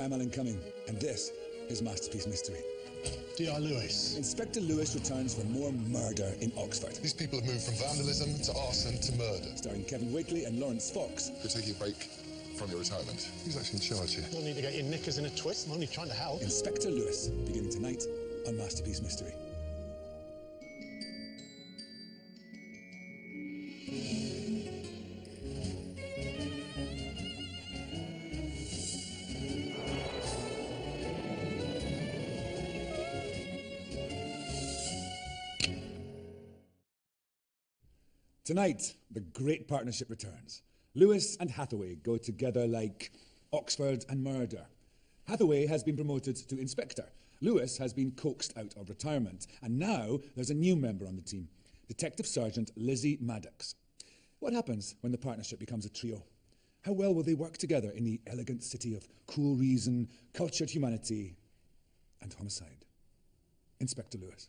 I'm Alan Cumming, and this is Masterpiece Mystery. D.R. Lewis. Inspector Lewis returns for more murder in Oxford. These people have moved from vandalism to arson to murder. Starring Kevin Wakely and Lawrence Fox. You're taking a break from your retirement. Who's actually in charge here? No need to get your knickers in a twist. I'm only trying to help. Inspector Lewis, beginning tonight on Masterpiece Mystery. Tonight, the great partnership returns. Lewis and Hathaway go together like Oxford and murder. Hathaway has been promoted to inspector. Lewis has been coaxed out of retirement. And now there's a new member on the team, Detective Sergeant Lizzie Maddox. What happens when the partnership becomes a trio? How well will they work together in the elegant city of cool reason, cultured humanity, and homicide? Inspector Lewis.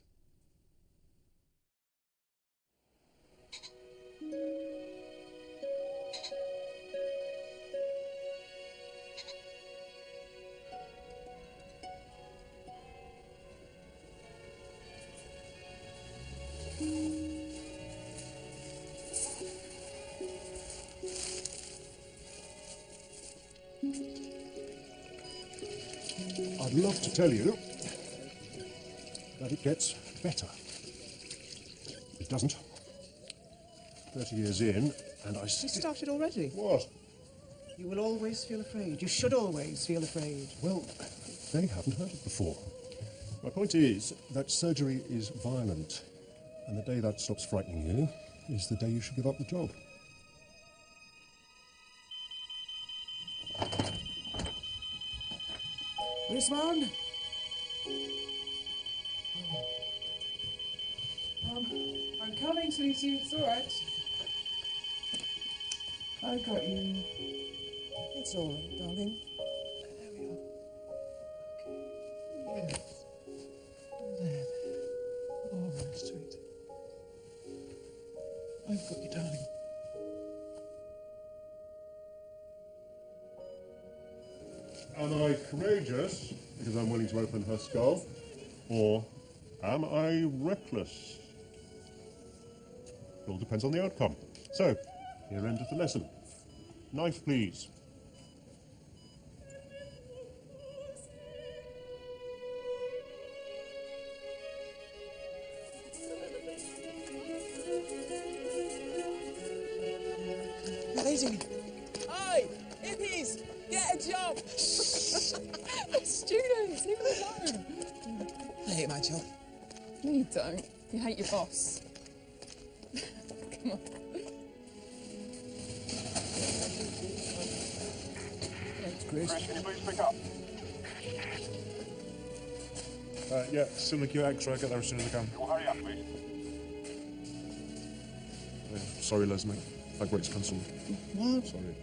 I'd love to tell you that it gets better. It doesn't. 30 years in, and I still... You started already? What? You will always feel afraid. You should always feel afraid. Well, they haven't heard it before. My point is that surgery is violent, and the day that stops frightening you is the day you should give up the job. This one? I'm coming, sweetie. It's all right. I got you. It's all right, darling. There we are. Yes. There. All right, sweet. I've got you, darling. Am I courageous because I'm willing to open her skull? Or am I reckless? It all depends on the outcome. So, here endeth the lesson. Knife, please. What are they doing? Hi! Hippies! Get a job! Students, leave them alone. I hate my job. No, you don't. You hate your boss. Come on. Thanks, Chris. Can you please pick up? Yeah, still in the queue X-ray. I'll get there as soon as I can. Well, hurry up, please. Sorry, Les, mate. That great's cancelled. What? Sorry.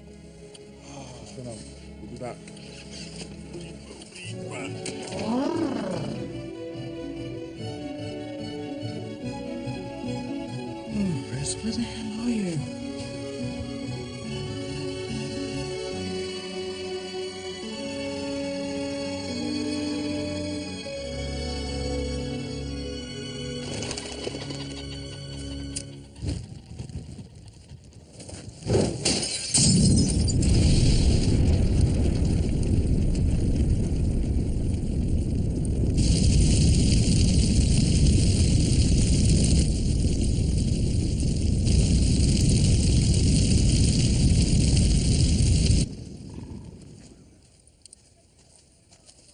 What's going on? We'll be back. Oh, Chris, where the hell are you?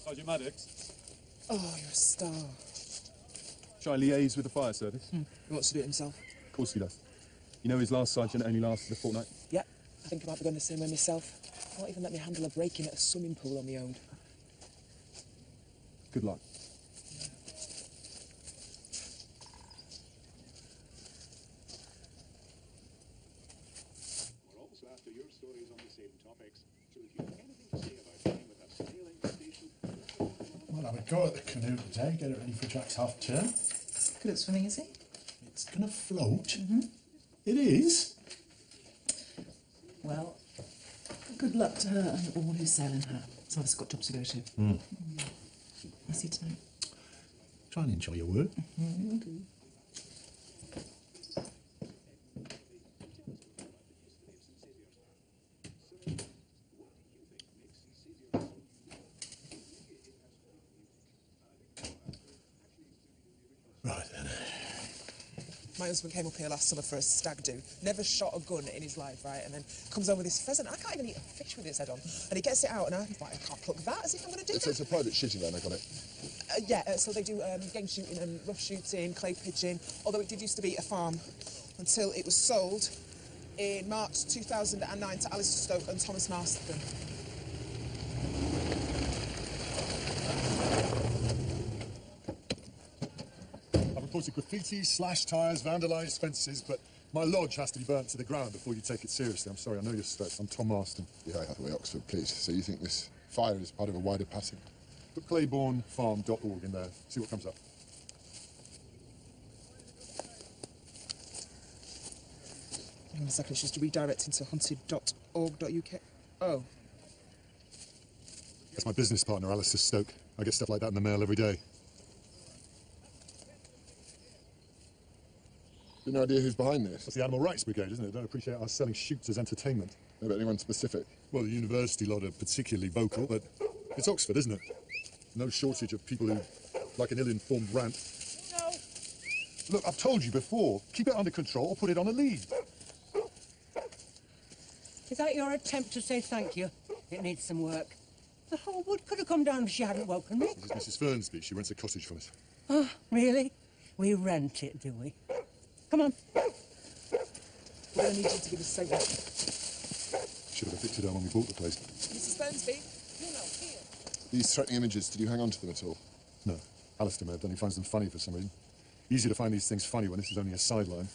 Sergeant Maddox, Oh, you're a star. shall I liaise with the fire service? He wants to do it himself. Of course he does. You know his last sergeant only lasted a fortnight? Yeah, I think I might be going the same way myself. Won't even let me handle a break-in at a swimming pool on my own. Good luck. We're also after your stories on the same topics. So if you have anything to say about being with a sailing station... Well, have a go at the canoe today, get it ready for Jack's half term. Good at swimming, is he? It's going to float. It is. Well, good luck to her and all who sail in her. Some of us got jobs to go to. I'll see you tonight. Try and enjoy your work. Right then. My husband came up here last summer for a stag do. Never shot a gun in his life, right? And then comes home with this pheasant. I can't even eat a fish with his head on. And he gets it out, and I'm like, I can't pluck that as if I'm going to do It's a private shooting range, I got it. so they do game shooting and rough shooting, clay pigeon, although it did used to be a farm until it was sold in March 2009 to Alistair Stoke and Thomas Marston. I've reported graffiti, slashed tyres, vandalised fences, but my lodge has to be burnt to the ground before you take it seriously. I'm sorry, I know you're stressed. I'm Tom Marston. Yeah, Hathaway, Oxford, please. So you think this fire is part of a wider pattern? Put claibornefarm.org in there, see what comes up. Hang on a second, it's just redirect into hunted.org.uk. Oh. That's my business partner, Alistair Stoke. I get stuff like that in the mail every day. You no idea who's behind this? That's the Animal Rights Brigade, isn't it? Don't appreciate us selling shoots as entertainment. No, but anyone specific? Well, the university lot are particularly vocal, but it's Oxford, isn't it? No shortage of people who like an ill-informed rant. No. Look, I've told you before, keep it under control or put it on a lead. Is that your attempt to say thank you? It needs some work. The whole wood could have come down if she hadn't woken me. This is Mrs. Fernsby. She rents a cottage for us. Oh, really? We rent it, do we? Come on. We're going to need you to give us a statement. Should have evicted her when we bought the place. Mrs. Fernsby, you know, here. These threatening images, did you hang on to them at all? No. Alistair may have done. He finds them funny for some reason. Easy to find these things funny when this is only a sideline.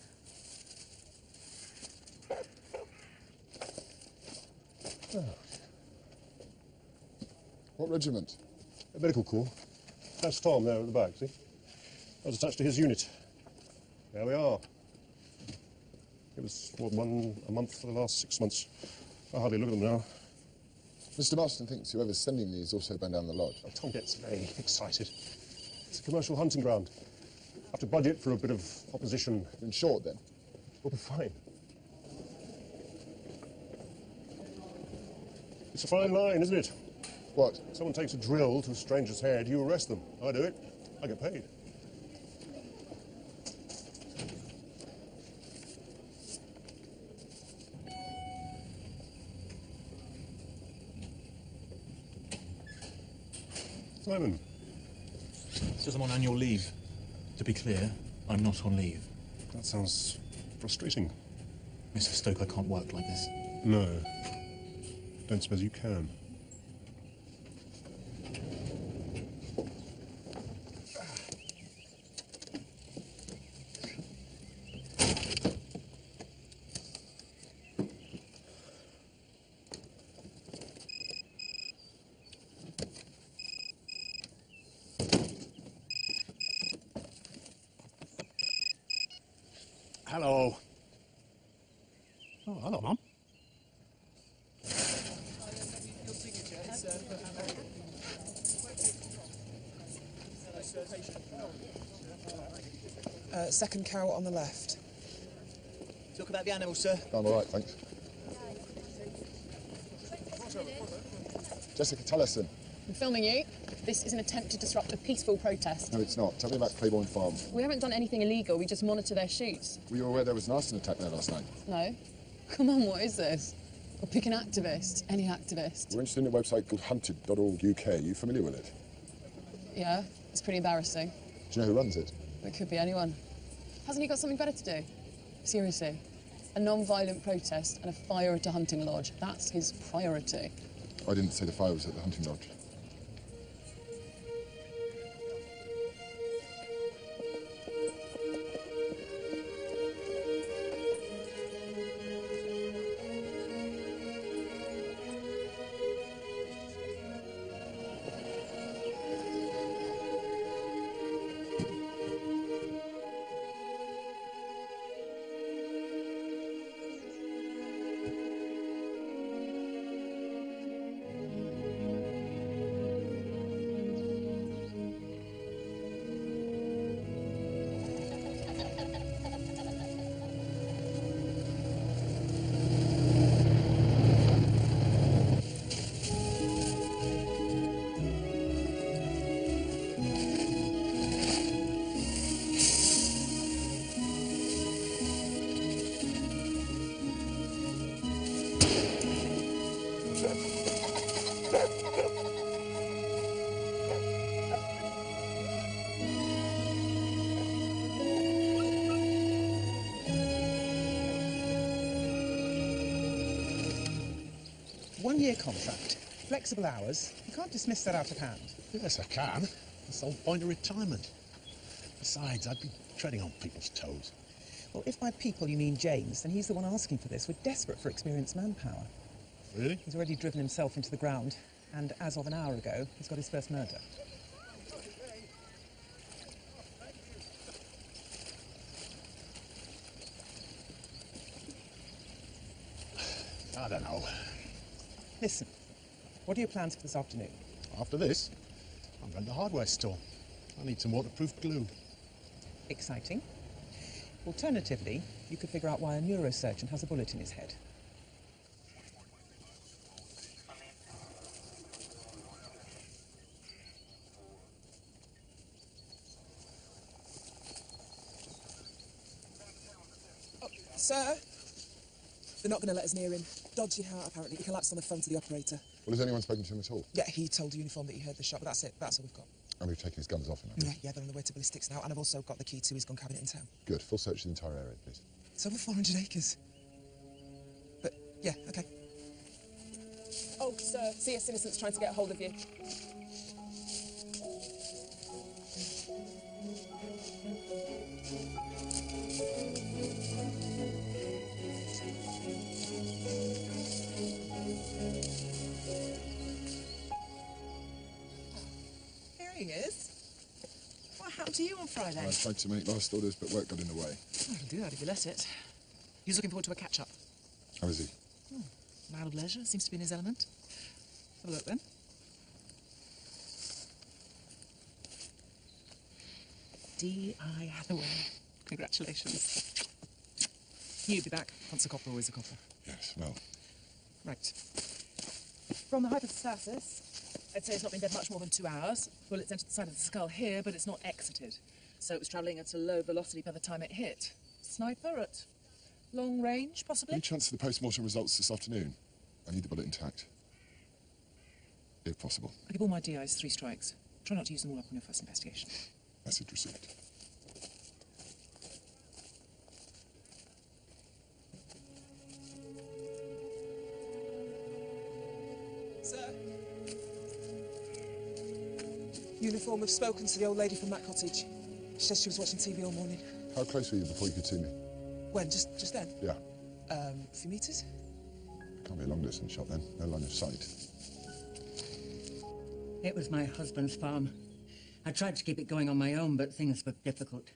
What regiment? A medical corps. That's Tom there at the back, see? I was attached to his unit. There we are. It was for a month for the last 6 months. I hardly look at them now. Mr. Marston thinks whoever's sending these also burned down the lodge. Oh, Tom gets very excited. It's a commercial hunting ground. Have to budget for a bit of opposition. In short, then? We'll be fine. It's a fine line, isn't it? What? Someone takes a drill to a stranger's head, you arrest them. I do it. I get paid. Simon. It's just I'm on annual leave. To be clear, I'm not on leave. That sounds frustrating. Mr. Stoke, I can't work like this. No. Don't suppose you can. Hello. Oh, hello, Mum. Second cow on the left. Talk about the animals, sir. I'm all right, thanks. Jessica Tellison. I'm filming you. This is an attempt to disrupt a peaceful protest. No, it's not. Tell me about Claiborne Farm. We haven't done anything illegal, we just monitor their shoots. Were you aware there was an arson attack there last night? No. Come on, what is this? We'll pick an activist, any activist. We're interested in a website called hunted.org.uk. Are you familiar with it? Yeah, it's pretty embarrassing. Do you know who runs it? It could be anyone. Hasn't he got something better to do? Seriously. A non-violent protest and a fire at a hunting lodge. That's his priority. I didn't say the fire was at the hunting lodge. 1-year contract, flexible hours. You can't dismiss that out of hand. Yes, I can. That's the whole point of retirement. Besides, I'd be treading on people's toes. Well, if by people you mean James, then he's the one asking for this. We're desperate for experienced manpower. Really? He's already driven himself into the ground, and as of an hour ago, he's got his first murder. I don't know. Listen, what are your plans for this afternoon? After this, I'm going to the hardware store. I need some waterproof glue. Exciting. Alternatively, you could figure out why a neurosurgeon has a bullet in his head. Oh, sir? They're not going to let us near him. Dodgy heart, apparently. He collapsed on the phone to the operator. Well, has anyone spoken to him at all? Yeah, he told the uniform that he heard the shot, but that's it. That's all we've got. And we've taken his guns off him, Yeah, they're on the way to ballistics now, and I've also got the key to his gun cabinet in town. Good. Full search of the entire area, please. It's over 400 acres. But, yeah, OK. Oh, sir, CS Innocent's trying to get a hold of you. Here he is. What happened to you on Friday? I tried to make last orders, but work got in the way. I can do that if you let it. He's looking forward to a catch-up. How is he? Man of leisure, seems to be in his element. Have a look, then. D.I. Hathaway. Congratulations. You'll be back. Once a copper, always a copper. Yes, well. Right. From the hypostasis, I'd say it's not been dead much more than 2 hours. Bullets entered the side of the skull here, but it's not exited. So it was travelling at a low velocity by the time it hit. Sniper at long range, possibly? Any chance of the post-mortem results this afternoon? I need the bullet intact. If possible. I give all my DIs 3 strikes. Try not to use them all up on your first investigation. Message received. Sir? Uniform have spoken to the old lady from that cottage. She says she was watching TV all morning. How close were you before you could see me? When? Just then? Yeah. A few metres? Can't be a long-distance shot then. No line of sight. It was my husband's farm. I tried to keep it going on my own, but things were difficult.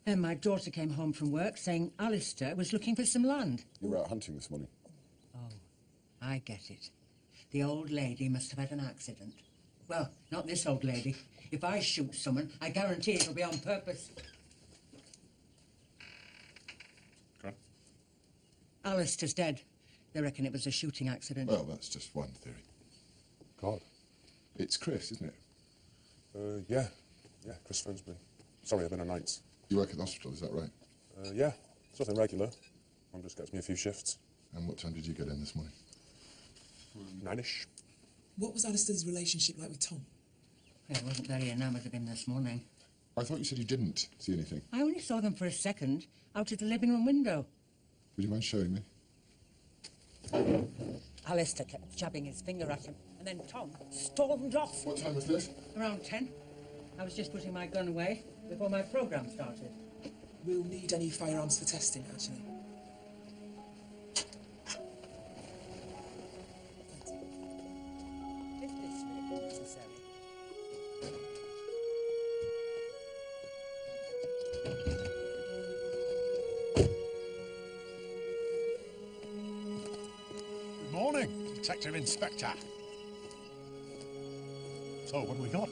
Then my daughter came home from work saying Alistair was looking for some land. You were out hunting this morning. Oh, I get it. The old lady must have had an accident. Well, not this old lady. If I shoot someone, I guarantee it'll be on purpose. Okay. Alistair's dead. They reckon it was a shooting accident. Well, that's just one theory. God. It's Chris, isn't it? Yeah. Yeah, Chris phones me. Sorry, I've been on nights. You work at the hospital, is that right? Yeah. It's nothing regular. Mum just gets me a few shifts. And what time did you get in this morning? 9ish. What was Alistair's relationship like with Tom? I wasn't very enamoured of him this morning. I thought you said you didn't see anything. I only saw them for a second, out of the living room window. Would you mind showing me? Alistair kept jabbing his finger at him, and then Tom stormed off. What time was this? Around 10. I was just putting my gun away before my programme started. We'll need any firearms for testing, actually. If this really necessary. Good morning, Detective Inspector. So, what do we got?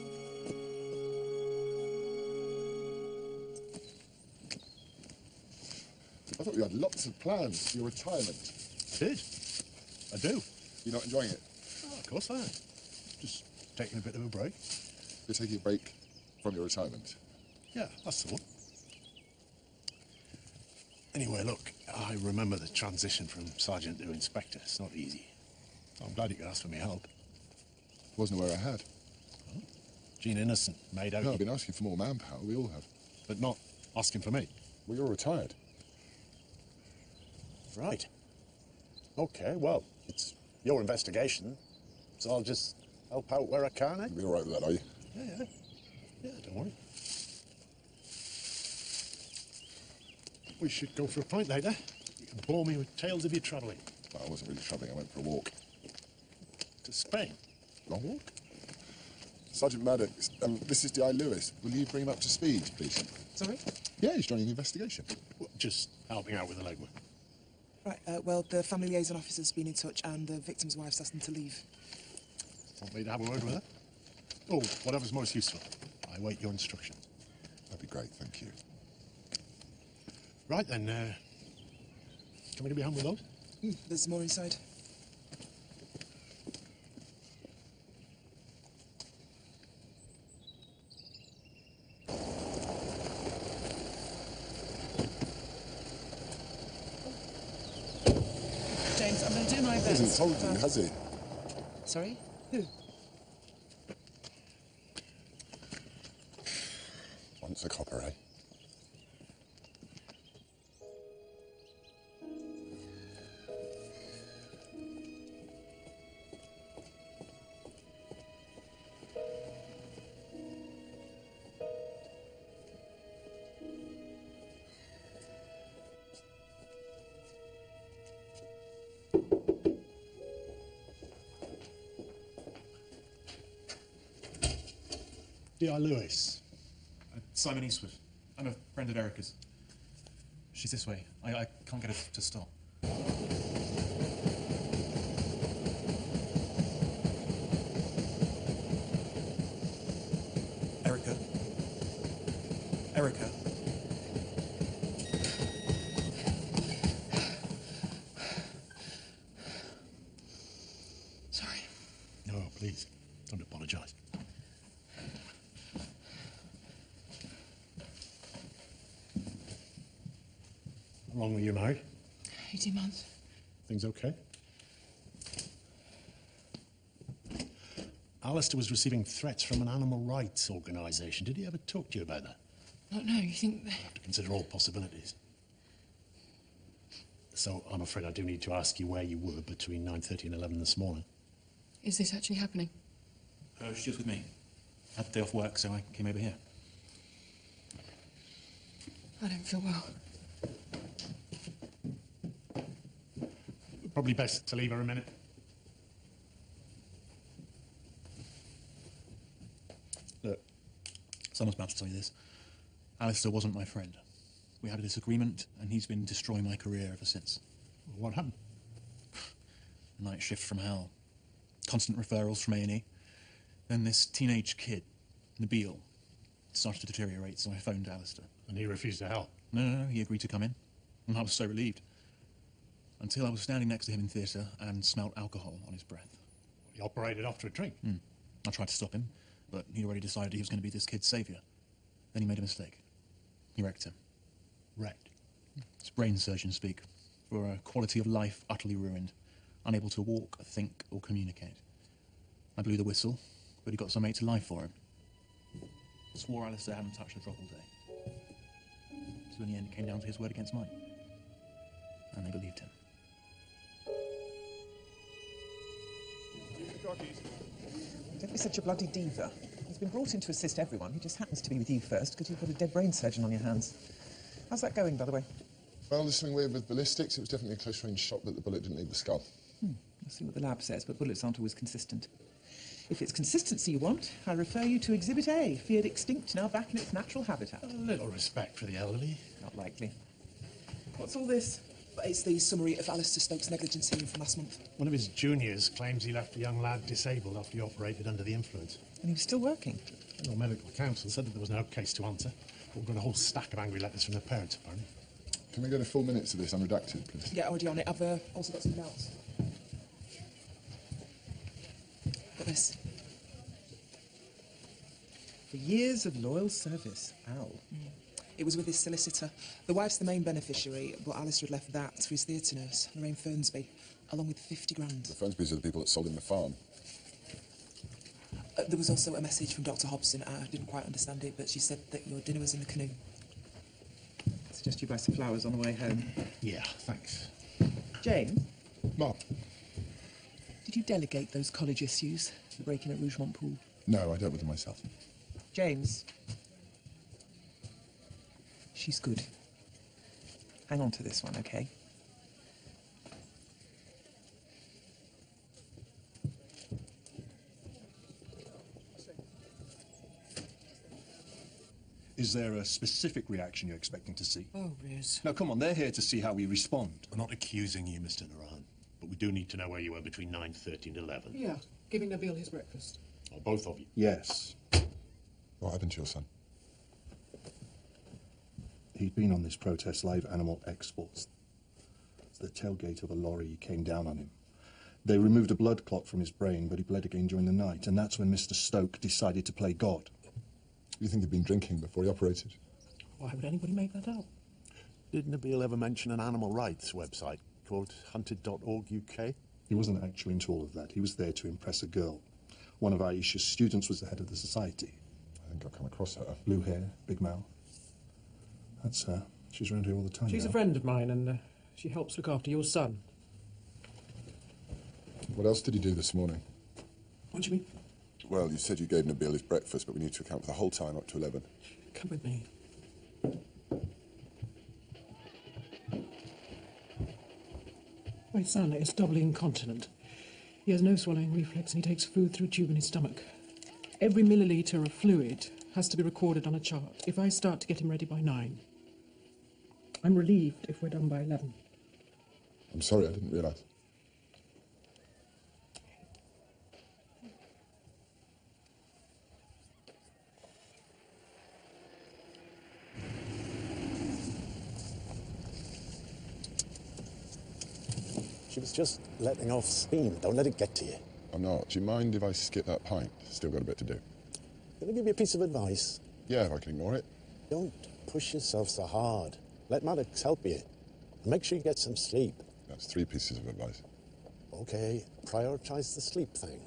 I thought you had lots of plans for your retirement. Did. I do. You're not enjoying it? Oh, of course I am. Just taking a bit of a break. You're taking a break from your retirement? Yeah, that's the one. Anyway, look, I remember the transition from sergeant to inspector. It's not easy. I'm glad you could ask for my help. Wasn't aware I had. Oh. Gene Innocent made out... No, I've been asking for more manpower. We all have. But not asking for me. Well, you're retired. Right. Okay, well, it's your investigation, so I'll just help out where I can, eh? You'll be all right with that, are you? Yeah. Yeah, don't worry. We should go for a pint later. You can bore me with tales of your travelling. No, I wasn't really travelling. I went for a walk. To Spain? Long walk? Sergeant Maddox, this is D.I. Lewis. Will you bring him up to speed, please? Sorry? Yeah, he's joining the investigation. Well, just helping out with the legwork. Right, well, the family liaison officer's been in touch and the victim's wife's asked them to leave. Want me to have a word with her? Oh, whatever's most useful. I wait your instruction. That'd be great, thank you. Right then, can we be home with those? There's more inside. James, I'm going to do my He best. hasn't told you, has he? Sorry? Who? Once a copper, eh? D.I. Lewis. Simon Eastwood. I'm a friend of Erica's. She's this way. I can't get her to stop. Erica. Erica. Sorry. No, please, don't apologise. How long were you married? 18 months. Things okay? Alistair was receiving threats from an animal rights organisation. Did he ever talk to you about that? No, you think... I have to consider all possibilities. So I'm afraid I do need to ask you where you were between 9:30 and 11 this morning. Is this actually happening? She was with me. I had the day off work, so I came over here. I don't feel well. Probably best to leave her a minute. Look, someone's about to tell you this. Alistair wasn't my friend. We had a disagreement, and he's been destroying my career ever since. What happened? Night shift from hell. Constant referrals from A&E. Then this teenage kid, Nabil, started to deteriorate, so I phoned Alistair. And he refused to help? No, he agreed to come in. And I was so relieved. Until I was standing next to him in theatre and smelt alcohol on his breath. He operated after a drink? I tried to stop him, but he'd already decided he was going to be this kid's saviour. Then he made a mistake. He wrecked him. Wrecked? It's brain surgeon speak, for a quality of life utterly ruined, unable to walk, think, or communicate. I blew the whistle, but he got some mate to lie for him. Swore Alistair hadn't touched a drop all day. So in the end, it came down to his word against mine. And they believed him. Don't be such a bloody diva. He's been brought in to assist everyone. He just happens to be with you first because you've got a dead brain surgeon on your hands. How's that going, by the way? Well, there's something weird with ballistics. It was definitely a close-range shot, but the bullet didn't leave the skull. I'll see what the lab says, but bullets aren't always consistent. If it's consistency you want, I refer you to Exhibit A, feared extinct, now back in its natural habitat. A little respect for the elderly. Not likely. What's all this? It's the summary of Alistair Stokes' negligence hearing from last month. One of his juniors claims he left a young lad disabled after he operated under the influence. And he was still working. The medical council said that there was no case to answer. But we've got a whole stack of angry letters from their parents, apparently. Can we get a full minutes of this unredacted, please? Yeah, already on it. I've also got some doubts. Got this. For years of loyal service, Al. It was with his solicitor. The wife's the main beneficiary, but Alistair had left that for his theatre nurse, Lorraine Fernsby, along with 50 grand. The Fernsbys are the people that sold him the farm. There was also a message from Dr. Hobson. I didn't quite understand it, but she said that your dinner was in the canoe. I suggest you buy some flowers on the way home. Yeah, thanks. Jane? Mom. you delegate those college issues, the break-in at Rougemont Pool? No, I dealt with them myself. James. She's good. Hang on to this one, okay? Is there a specific reaction you're expecting to see? Oh, Riz. Now, come on, they're here to see how we respond. We're not accusing you, Mr. Naran, but we do need to know where you were between 9:30 and 11. Yeah, giving Nabil his breakfast. Or both of you. Yes. What happened to your son? He'd been on this protest live animal exports. It's the tailgate of a lorry came down on him. They removed a blood clot from his brain, but he bled again during the night, and that's when Mr. Stoke decided to play God. You think he'd been drinking before he operated? Why would anybody make that up? Did Nabil ever mention an animal rights website called hunted.org.uk? He wasn't actually into all of that. He was there to impress a girl. One of Aisha's students was the head of the society. I think I've come across her. Blue hair, big mouth. That's her. She's around here all the time. She's now. a friend of mine, and she helps look after your son. What else did he do this morning? What do you mean? Well, you said you gave Nabil his breakfast, but we need to account for the whole time up to 11. Come with me. My son is doubly incontinent. He has no swallowing reflex and he takes food through a tube in his stomach. Every milliliter of fluid has to be recorded on a chart if I start to get him ready by 9. I'm relieved if we're done by 11. I'm sorry, I didn't realise. She was just letting off steam. Don't let it get to you. I'm not. Do you mind if I skip that pint? Still got a bit to do. Can I give you a piece of advice? Yeah, if I can ignore it. Don't push yourself so hard. Let Maddox help you. And make sure you get some sleep. That's 3 pieces of advice. Okay, prioritise the sleep thing.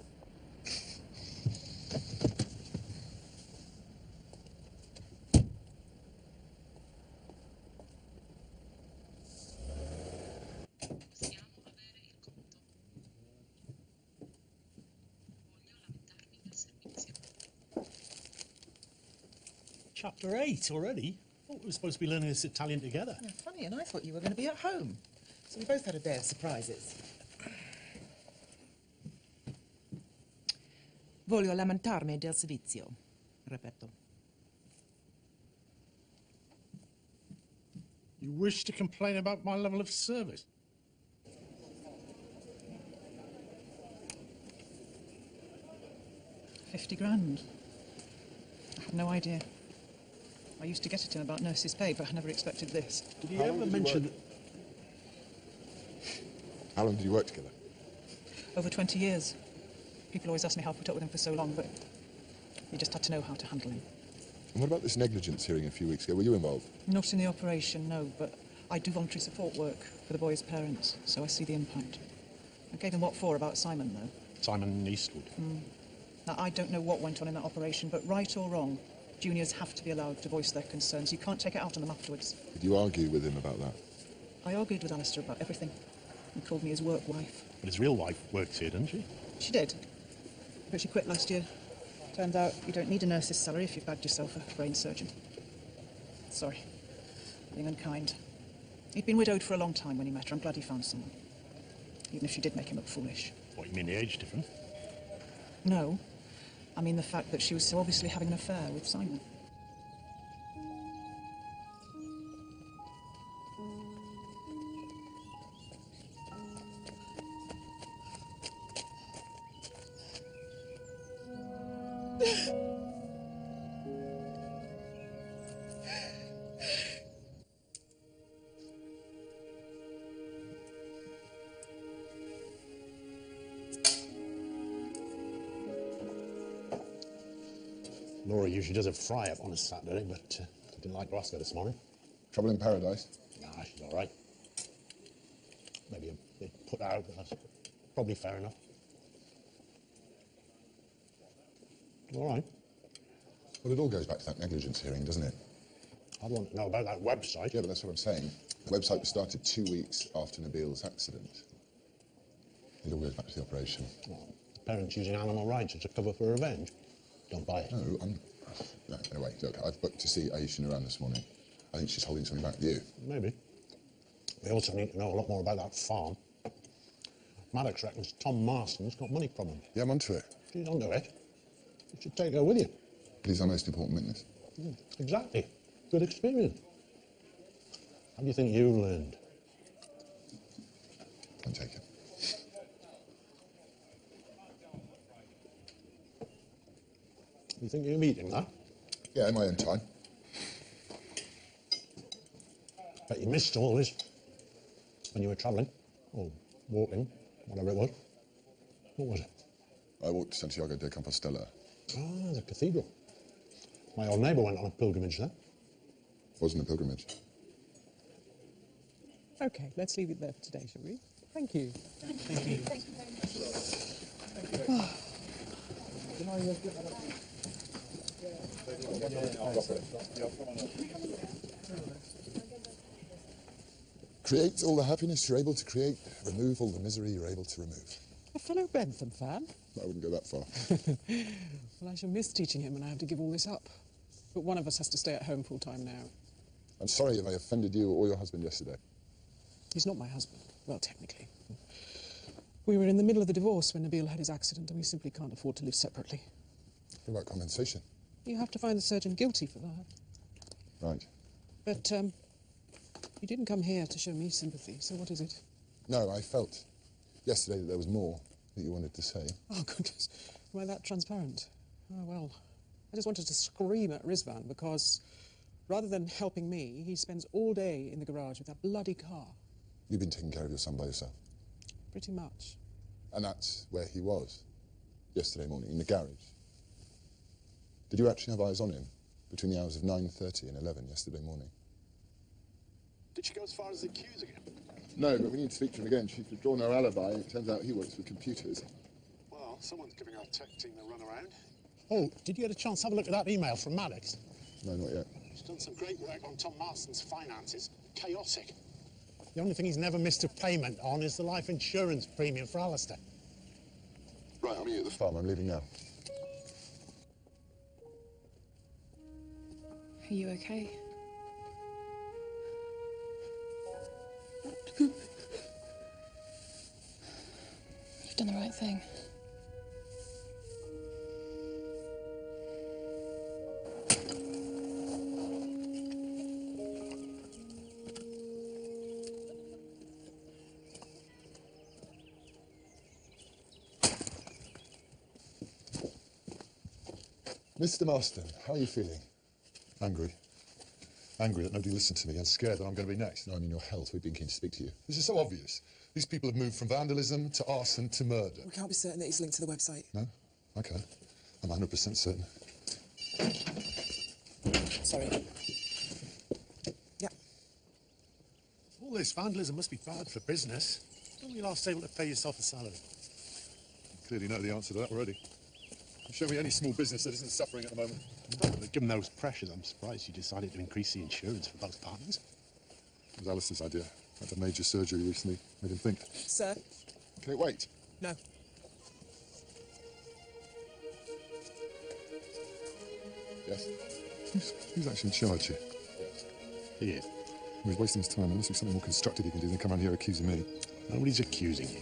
Chapter 8 already? I thought we were supposed to be learning this Italian together. Yeah, funny, and I thought you were going to be at home. So we both had a day of surprises. Voglio lamentarmi del servizio. Repeto. You wish to complain about my level of service? £50,000. I had no idea. I used to get it in about nurse's pay, but I never expected this. Did he ever mention... How long did you work together? Over 20 years. People always ask me how I put up with him for so long, but you just had to know how to handle him. And what about this negligence hearing a few weeks ago? Were you involved? Not in the operation, no, but I do voluntary support work for the boy's parents, so I see the impact. I gave him what for about Simon, though. Simon Eastwood. Now, I don't know what went on in that operation, but right or wrong, juniors have to be allowed to voice their concerns. You can't take it out on them afterwards. Did you argue with him about that? I argued with Alistair about everything. He called me his work wife. But his real wife works here, doesn't she? She did, but she quit last year. Turns out you don't need a nurse's salary if you've bagged yourself a brain surgeon. Sorry. Being unkind. He'd been widowed for a long time when he met her. I'm glad he found someone. Even if she did make him look foolish. What, you mean the age difference? No. I mean the fact that she was so obviously having an affair with Simon. Laura usually does a fry-up on a Saturday, but I didn't like to ask her this morning. Trouble in paradise? Nah, she's all right. Maybe a bit put out, but that's probably fair enough. All right. Well, it all goes back to that negligence hearing, doesn't it? I want to know about that website. Yeah, but that's what I'm saying. The website was started 2 weeks after Nabil's accident. It all goes back to the operation. Parents using animal rights as a cover for revenge. Don't buy it. No, anyway, look, I've booked to see Aishan around this morning. I think she's holding something back with you. Maybe. We also need to know a lot more about that farm. Maddox reckons Tom Marston's got money problems. Yeah, I'm onto it. If you don't do it, you should take her with you. He's our most important witness. Exactly. Good experience. How do you think you learned? I'll take it. You think you're meeting that? Yeah, in my own time. Bet you missed all this when you were travelling, or walking, whatever it was. What was it? I walked to Santiago de Compostela. Ah, the cathedral. My old neighbour went on a pilgrimage there. Wasn't a pilgrimage. OK, let's leave it there for today, shall we? Thank you. Thank you. Thank you very much. Create all the happiness you're able to create, remove all the misery you're able to remove. A fellow Bentham fan? I wouldn't go that far. Well, I shall miss teaching him when I have to give all this up. But one of us has to stay at home full-time now. I'm sorry if I offended you or your husband yesterday. He's not my husband. Well, technically. We were in the middle of the divorce when Nabil had his accident, and we simply can't afford to live separately. What about compensation? You have to find the surgeon guilty for that. Right. But, you didn't come here to show me sympathy, so what is it? No, I felt yesterday that there was more that you wanted to say. Oh, goodness. Am I that transparent? Oh, well. I just wanted to scream at Rizvan because, rather than helping me, he spends all day in the garage with that bloody car. You've been taking care of your son by yourself. Pretty much. And that's where he was yesterday morning, in the garage. Did you actually have eyes on him between the hours of 9:30 and 11 yesterday morning? Did she go as far as accusing him? No, but we need to speak to him again. She's withdrawn her alibi, and it turns out he works with computers. Well, someone's giving our tech team a run around. Oh, did you get a chance to have a look at that email from Maddox? No, not yet. She's done some great work on Tom Marston's finances. Chaotic. The only thing he's never missed a payment on is the life insurance premium for Alistair. Right, I'll meet you at the farm. I'm leaving now. Are you okay? You've done the right thing. Mr. Marston, how are you feeling? Angry. Angry that nobody listened to me and scared that I'm going to be next. No, I mean your health. We've been keen to speak to you. This is so obvious. These people have moved from vandalism to arson to murder. We can't be certain that he's linked to the website. No? Okay. I'm 100% certain. Sorry. Yeah. All this vandalism must be bad for business. When were you last able to pay yourself a salary? You clearly know the answer to that already. Show me any small business that isn't suffering at the moment. Given those pressures, I'm surprised you decided to increase the insurance for both partners. It was Alistair's idea. Had a major surgery recently. Made him think. Sir? Can it wait? No. Yes? Who's actually in charge here? He is. Well, he's wasting his time. There must be something more constructive he can do than come around here accusing me. Nobody's accusing you.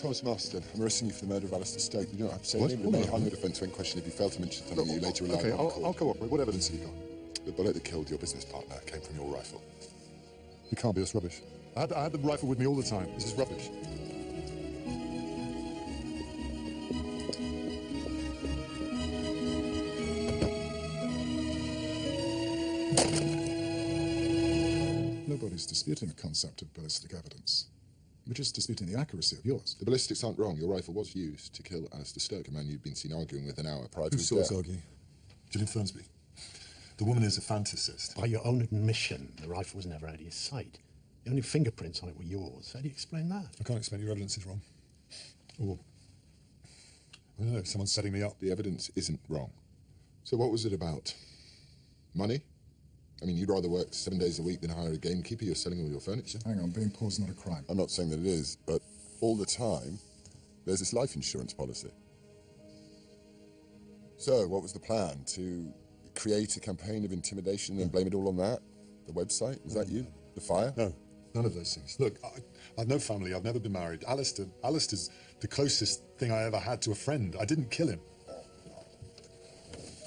Thomas Marston, I'm arresting you for the murder of Alistair Stoke. You don't have to say What? anything, but may hang your defence when questioned if you fail to mention something you later relied Okay, on. I'll cooperate. What evidence have you got? The bullet that killed your business partner came from your rifle. It can't be. That's rubbish. I had the rifle with me all the time. This is rubbish. Nobody's disputing the concept of ballistic evidence. We're just disputing the accuracy of yours. The ballistics aren't wrong. Your rifle was used to kill Alistair Stoke, a man you've been seen arguing with an hour prior to Who his saw us death. arguing? Gillian Fernsby. The woman is a fantasist. By your own admission, the rifle was never out of your sight. The only fingerprints on it were yours. How do you explain that? I can't explain your evidence is wrong. Or, I don't know, someone's setting me up. The evidence isn't wrong. So what was it about? Money? I mean, you'd rather work 7 days a week than hire a gamekeeper. You're selling all your furniture. Hang on, being poor is not a crime. I'm not saying that it is, but all the time, there's this life insurance policy. So, what was the plan? To create a campaign of intimidation and then blame it all on that? The website? Was that you? The fire? No, none of those things. Look, I've no family, I've never been married. Alistair's the closest thing I ever had to a friend. I didn't kill him.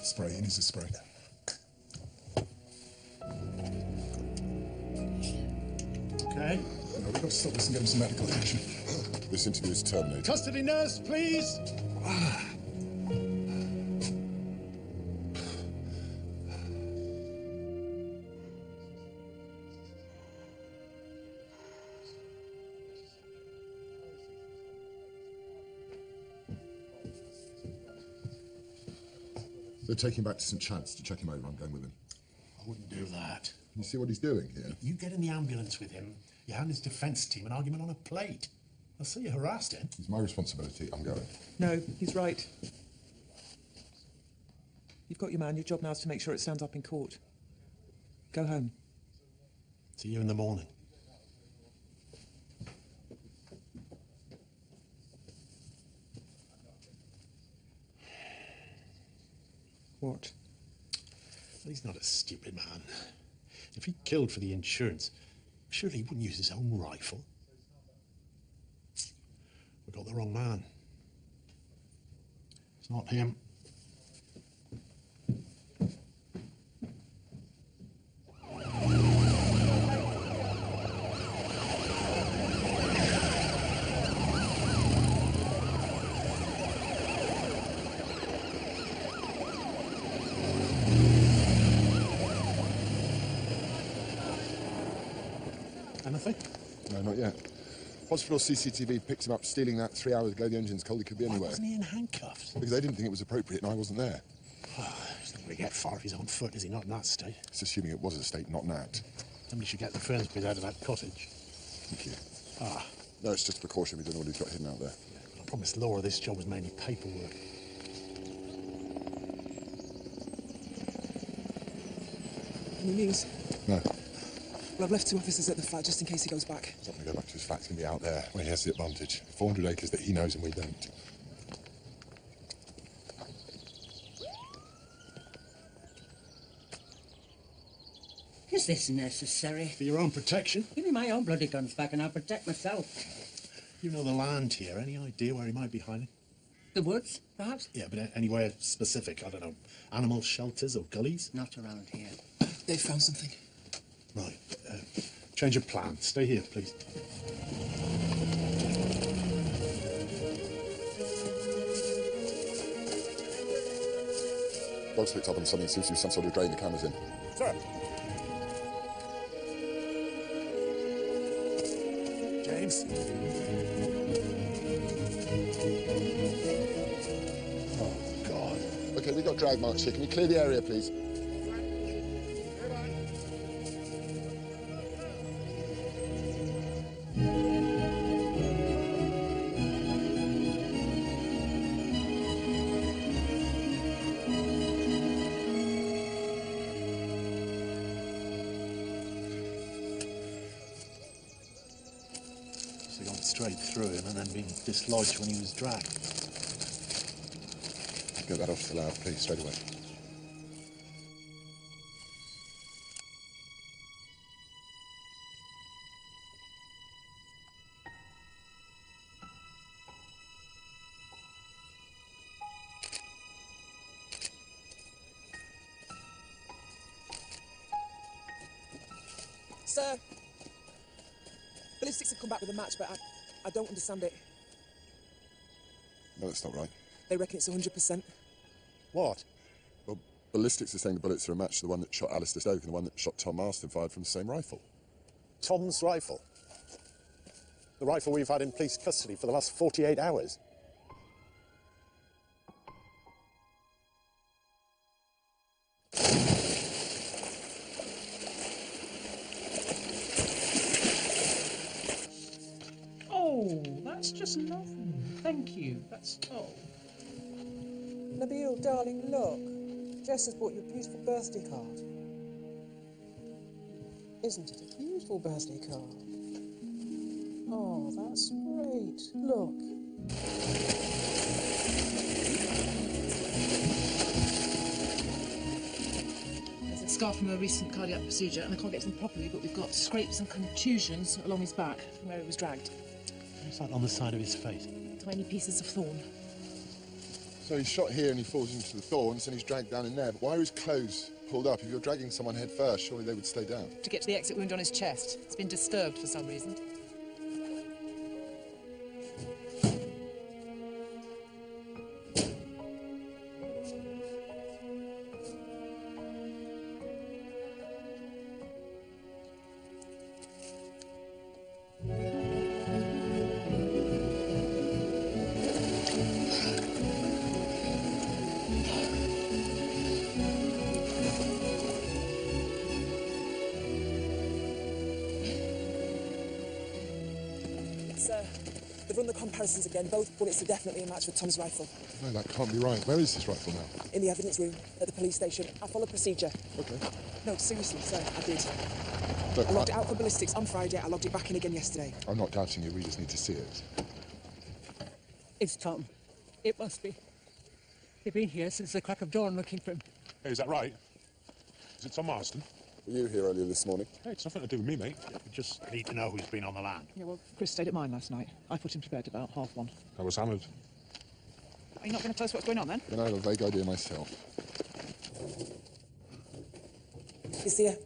Spray, he needs a spray. Okay. No, we've got to stop this and get him some medical attention. This interview is terminated. Custody nurse, please. So take him back to St. Chad's to check him over. I'm going with him. I wouldn't do that. You see what he's doing here? You get in the ambulance with him, you hand his defence team an argument on a plate. They'll say you harassed him. It's my responsibility. I'm going. No, he's right. You've got your man. Your job now is to make sure it stands up in court. Go home. See you in the morning. What? Well, he's not a stupid man. If he killed for the insurance, surely he wouldn't use his own rifle. We got the wrong man. It's not him. Anything? No, not yet. Hospital CCTV picked him up stealing that 3 hours ago. The engine's cold. He could be anywhere. Why wasn't he in handcuffs? Because they didn't think it was appropriate and I wasn't there. He's not going to get far off his own foot, is he? Not in that state. It's assuming it was a state, not an act. Somebody should get the Fernsbys out of that cottage. Thank you. Ah. No, it's just a precaution. We don't know what he's got hidden out there. Yeah, I promised Laura this job was mainly paperwork. Any news? No. Well, I've left 2 officers at the flat just in case he goes back. He's not going to go back to his flat. He's going to be out there where he has the advantage. 400 acres that he knows and we don't. Is this necessary? For your own protection? Give me my own bloody guns back and I'll protect myself. You know the land here. Any idea where he might be hiding? The woods, perhaps? Yeah, but anywhere specific. I don't know. Animal shelters or gullies? Not around here. They've found something. Right. Change of plan. Stay here, please. Dog's picked up on something. Seems to be some sort of drain the camera's in. Sir. James. Oh, God. OK, we've got drag marks here. Can we clear the area, please? Straight through him and then being dislodged when he was dragged. Get that off the loud, please, straight away. Sir, ballistics have come back with a match, but I don't understand it. No, that's not right. They reckon it's 100%. What? Well, ballistics are saying the bullets are a match to the one that shot Alistair Stoke and the one that shot Tom Marston fired from the same rifle. Tom's rifle? The rifle we've had in police custody for the last 48 hours? Oh, that's just lovely. Thank you. That's... oh. Nabil, darling, look. Jess has bought you a beautiful birthday card. Isn't it a beautiful birthday card? Oh, that's great. Look. There's a scar from a recent cardiac procedure, and I can't get to them properly, but we've got scrapes and contusions along his back from where he was dragged. What's that on the side of his face? Tiny pieces of thorn. So he's shot here and he falls into the thorns and he's dragged down in there. But why are his clothes pulled up? If you're dragging someone head first, surely they would stay down. To get to the exit wound on his chest. It's been disturbed for some reason. They've run the comparisons again. Both bullets are definitely a match for Tom's rifle. No, that can't be right. Where is this rifle now? In the evidence room at the police station. I followed procedure. Okay. No, seriously, sir, I did. Look, I logged it out for ballistics on Friday. I logged it back in again yesterday. I'm not doubting you. We just need to see it. It's Tom. It must be. They've been here since the crack of dawn looking for him. Hey, is that right? Is it Tom Marston? Were you here earlier this morning? Hey, it's nothing to do with me, mate. We just need to know who's been on the land. Yeah, well, Chris stayed at mine last night. I put him to bed about 1:30. I was hammered. Are you not going to tell us what's going on, then? Then I have a vague idea myself. Is there?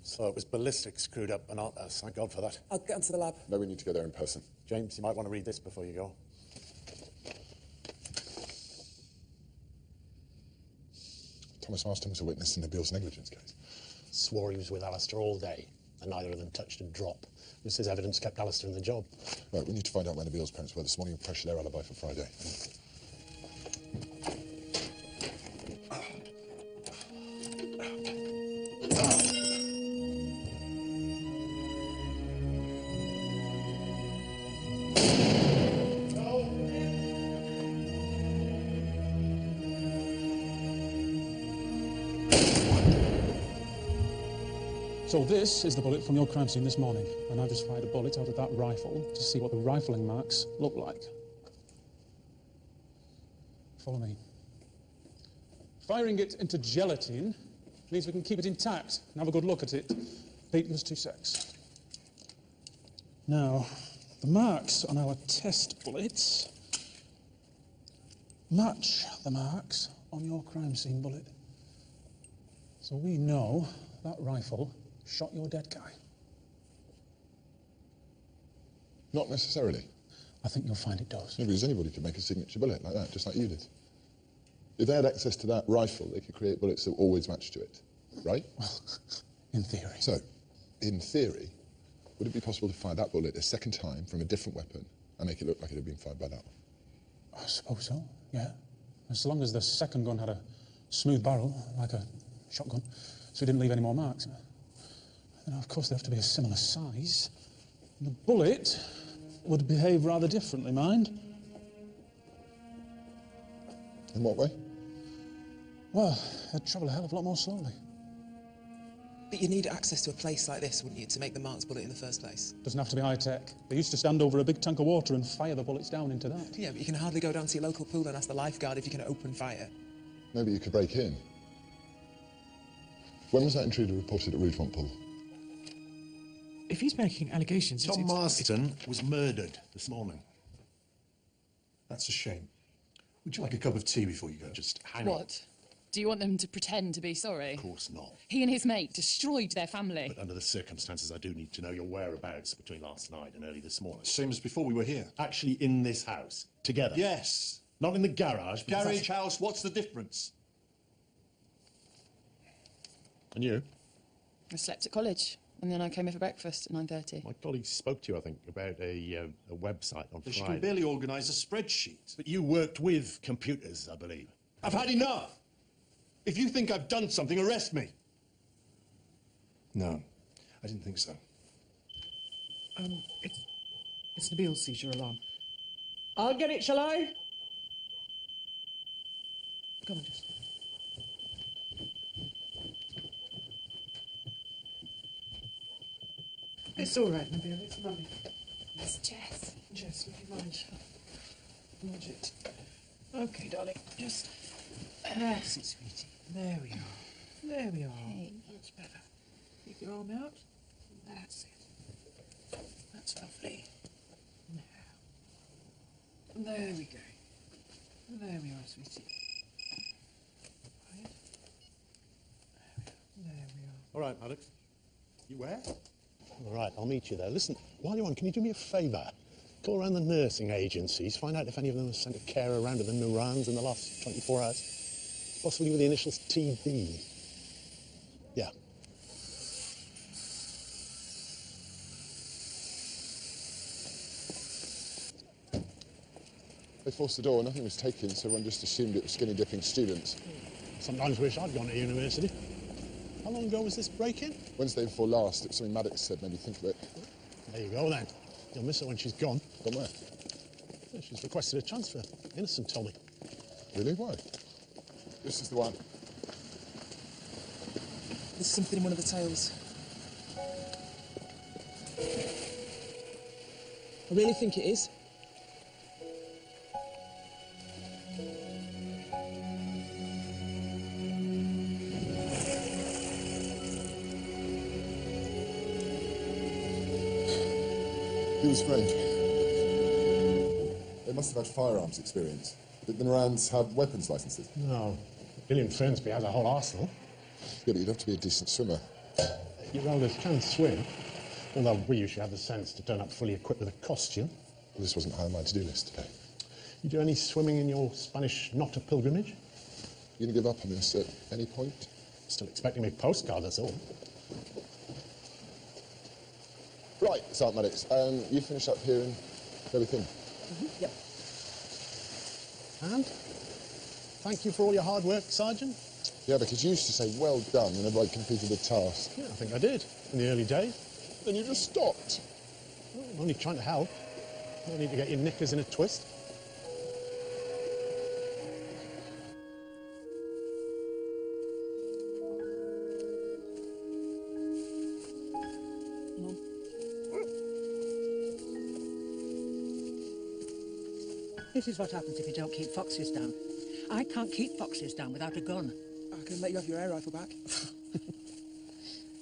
So it was ballistics screwed up and not us. Thank God for that. I'll get onto the lab. No, we need to go there in person. James, you might want to read this before you go. Thomas Marston was a witness in the Beale's negligence case. Swore he was with Alistair all day, and neither of them touched a drop. This is evidence kept Alistair in the job. Right, we need to find out where the Beale's parents were this morning and pressure their alibi for Friday. So this is the bullet from your crime scene this morning, and I just fired a bullet out of that rifle to see what the rifling marks look like. Follow me. Firing it into gelatin means we can keep it intact and have a good look at it. Pete, was 2 secs. Now, the marks on our test bullets match the marks on your crime scene bullet. So we know that rifle shot your dead guy. Not necessarily. I think you'll find it does. No, because anybody could make a signature bullet like that, just like you did. If they had access to that rifle, they could create bullets that always match to it, right? Well, in theory. So, in theory, would it be possible to fire that bullet a second time from a different weapon and make it look like it had been fired by that one? I suppose so, yeah. As long as the second gun had a smooth barrel, like a shotgun, so it didn't leave any more marks. And of course, they have to be a similar size. The bullet would behave rather differently, mind. In what way? Well, it'd travel a hell of a lot more slowly. But you need access to a place like this, wouldn't you, to make the marks bullet in the first place? Doesn't have to be high-tech. They used to stand over a big tank of water and fire the bullets down into that. Yeah, but you can hardly go down to your local pool and ask the lifeguard if you can open fire. Maybe you could break in. When was that intruder reported at Rougemont Pool? If he's making allegations... Tom Marston was murdered this morning. That's a shame. Would you like a cup of tea before you go? Just hang on. What? Do you want them to pretend to be sorry? Of course not. He and his mate destroyed their family. But under the circumstances, I do need to know your whereabouts between last night and early this morning. Same as before we were here. Actually in this house, together? Yes. Not in the garage. Garage house, what's the difference? And you? I slept at college, and then I came here for breakfast at 9:30. My colleague spoke to you, I think, about a website on She Friday. can barely organise a spreadsheet. But you worked with computers, I believe. I've had enough! If you think I've done something, arrest me. No, I didn't think so. It's Nabil's seizure alarm. I'll get it, shall I? Come on, just... It's all right, Nabil. It's Mummy. It's Jess. Jess, would you mind? Lodge it. Okay, darling. Just. That's it, sweetie. There we are. There we are. Hey. That's better. Keep your arm out. That's it. That's lovely. Now. There we go. There we are, sweetie. Right. There we are. All right, Alex. You where? All right, I'll meet you there. Listen, while you're on, can you do me a favour? Go around the nursing agencies, find out if any of them have sent a carer around to the Nurans in the last 24 hours. Possibly with the initials TB. Yeah. They forced the door, nothing was taken, so everyone just assumed it was skinny dipping students. Sometimes wish I'd gone to university. How long ago was this break-in? Wednesday before last. It was something Maddox said, made me think of it. There you go, then. You'll miss her when she's gone. Gone where? Yeah, she's requested a transfer. Innocent told me. Really? Why? This is the one. There's something in one of the tails. I really think it is. He was French. They must have had firearms experience. Did the Norans have weapons licenses? No. William Fernsby has a whole arsenal. Yeah, but you'd have to be a decent swimmer. Your elders can swim, although we usually have the sense to turn up fully equipped with a costume. Well, this wasn't high on my to-do list today. You do any swimming in your Spanish not a pilgrimage? You gonna give up on this at any point? Still expecting me postcard, that's all. Right, Sergeant Maddox, you finish up here and everything. Yep. And? Thank you for all your hard work, Sergeant. Yeah, because you used to say, well done, whenever I completed a task. Yeah, I think I did, in the early days. Then you just stopped. Well, I'm only trying to help. No need to get your knickers in a twist. This is what happens if you don't keep foxes down. I can't keep foxes down without a gun. I can let you have your air rifle back.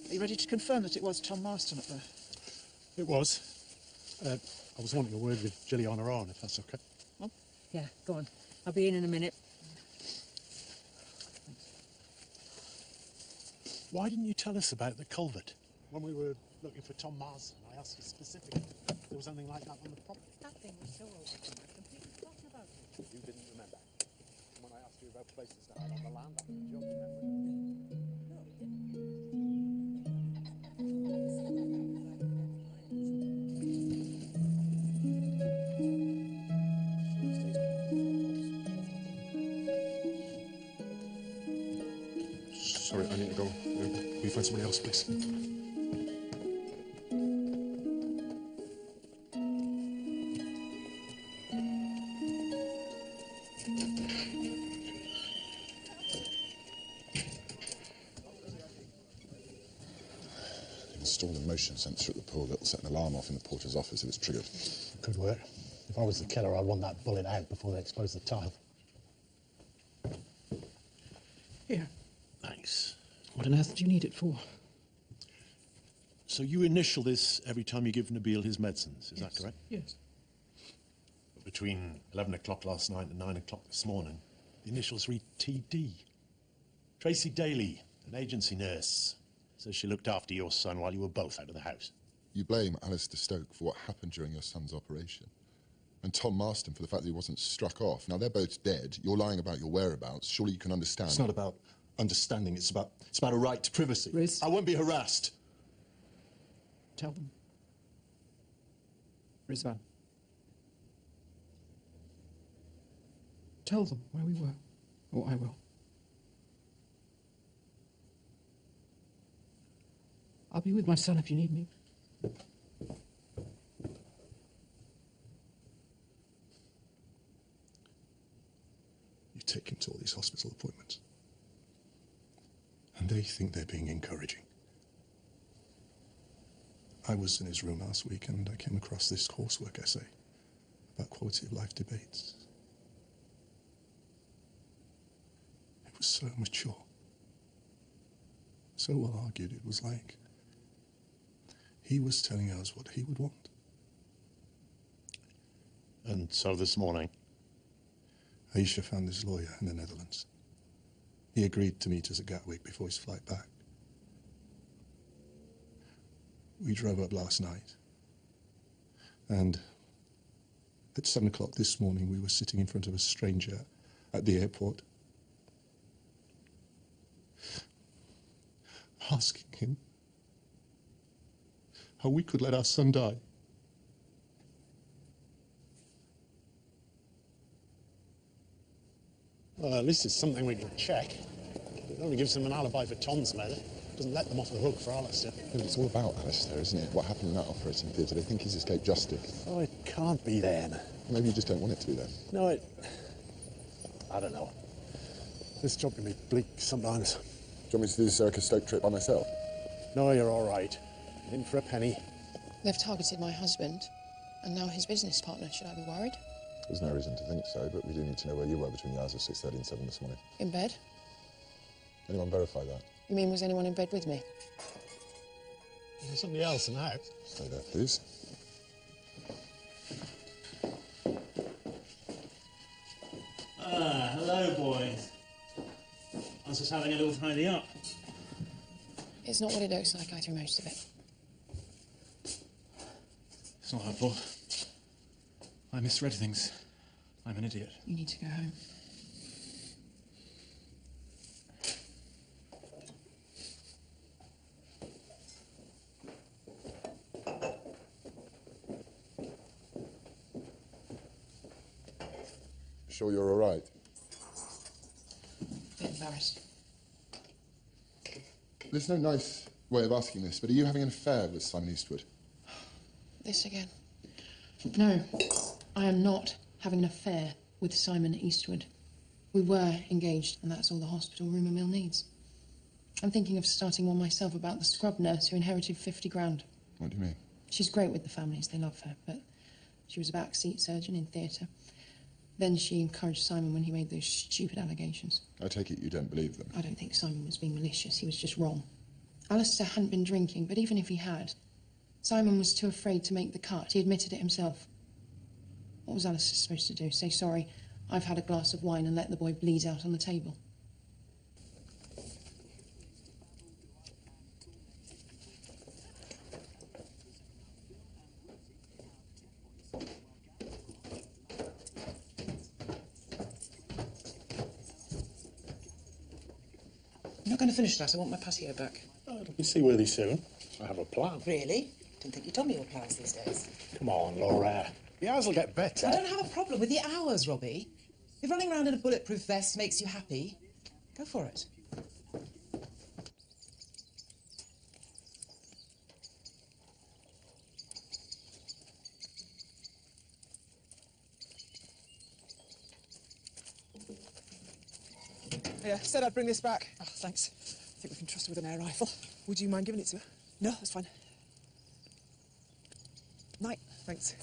Are you ready to confirm that it was Tom Marston up there? It was. I was wanting a word with Gilliana Arn, if that's okay. Yeah, go on. I'll be in a minute. Why didn't you tell us about the culvert? When we were looking for Tom Marston, I asked you specifically if there was anything like that on the property. That thing was so old, I'd completely forgotten about it. You didn't remember. When I asked you about places to hide on the land after the job, remember? No, it didn't. Sorry, I need to go. Will you find somebody else, please? Installed a motion sensor at the pool that'll set an alarm off in the porter's office if it's triggered. Could work. If I was the killer, I'd want that bullet out before they expose the tile. Here. Thanks. What on earth do you need it for? So you initial this every time you give Nabil his medicines, is that correct? Yes. But between 11 o'clock last night and 9 o'clock this morning, the initials read TD. Tracy Daly, an agency nurse, says she looked after your son while you were both out of the house. You blame Alistair Stoke for what happened during your son's operation. And Tom Marston for the fact that he wasn't struck off. Now, they're both dead. You're lying about your whereabouts. Surely you can understand. It's not about understanding. It's about a right to privacy. Riz. I won't be harassed. Tell them. Rizvan. Tell them where we were, or I will. I'll be with my son if you need me. You take him to all these hospital appointments. And they think they're being encouraging. I was in his room last week and I came across this coursework essay. about quality of life debates. It was so mature, so well argued. It was like he was telling us what he would want. And so this morning? Aisha found his lawyer in the Netherlands. He agreed to meet us at Gatwick before his flight back. We drove up last night, and at 7 o'clock this morning we were sitting in front of a stranger at the airport, asking him how we could let our son die. Well, at least it's something we can check. It only gives them an alibi for Tom's murder. Doesn't let them off the hook for Alistair. But it's all about Alistair, isn't it? What happened in that operating theatre? They think he's escaped justice. Oh, it can't be then. Maybe you just don't want it to be then. No, I don't know. This job can be bleak sometimes. Do you want me to do the Circus Stoke trip by myself? No, you're all right. In for a penny. They've targeted my husband, and now his business partner. Should I be worried? There's no reason to think so, but we do need to know where you were between the hours of 6:30 and 7 this morning. In bed? Anyone verify that? You mean, was anyone in bed with me? There's somebody else in the house. Stay there, please. Ah, hello, boys. I was just having a little tidy up. It's not what it looks like. I threw most of it. It's not her fault. I misread things. I'm an idiot. You need to go home. Sure you're all right? A bit embarrassed. There's no nice way of asking this, but are you having an affair with Simon Eastwood? This again. No, I am not having an affair with Simon Eastwood. We were engaged, and that's all the hospital rumour mill needs. I'm thinking of starting one myself about the scrub nurse who inherited 50 grand. What do you mean? She's great with the families, they love her, but she was a backseat surgeon in theatre. Then she encouraged Simon when he made those stupid allegations. I take it you don't believe them. I don't think Simon was being malicious, he was just wrong. Alistair hadn't been drinking, but even if he had, Simon was too afraid to make the cut. He admitted it himself. What was Alistair supposed to do? Say sorry, I've had a glass of wine, and let the boy bleed out on the table? I'm not going to finish that. I want my patio back. Oh, it'll be seaworthy soon. I have a plan. Really? Didn't think you told me your plans these days. Come on, Laura. The hours will get better. I don't have a problem with the hours, Robbie. If running around in a bulletproof vest makes you happy, go for it. Yeah, said I'd bring this back. Oh, thanks. I think we can trust her with an air rifle. Would you mind giving it to her? No, that's fine. Night. Thanks.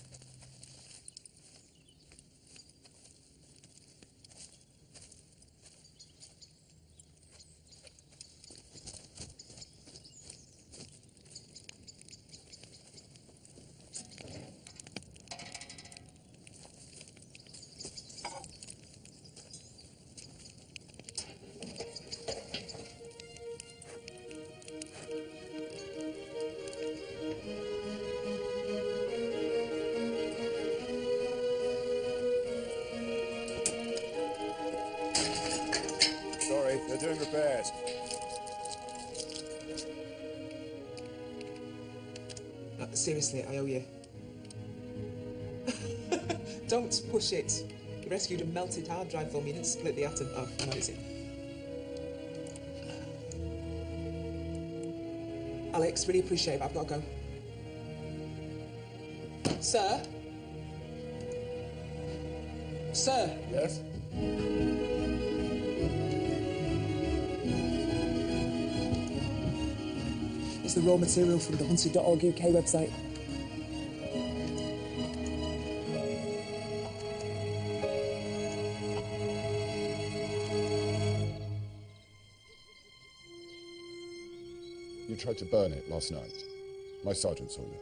Sorry, they're doing repairs. Seriously, I owe you. Don't push it. You rescued a melted hard drive for me, didn't split the atom. Oh, I know it's it. Alex, really appreciate it, but I've got to go. Sir? Sir? Yes? It's the raw material from the haunted.org UK website. You tried to burn it last night. My sergeant saw you.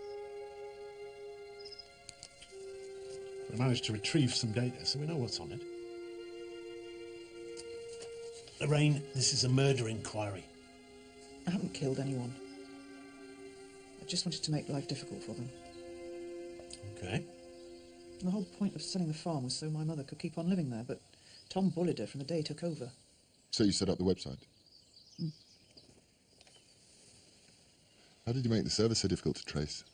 We managed to retrieve some data, so we know what's on it. Lorraine, this is a murder inquiry. I haven't killed anyone. I just wanted to make life difficult for them. Okay. The whole point of selling the farm was so my mother could keep on living there, but Tom bullied her from the day he took over. So you set up the website? Mm. How did you make the server so difficult to trace?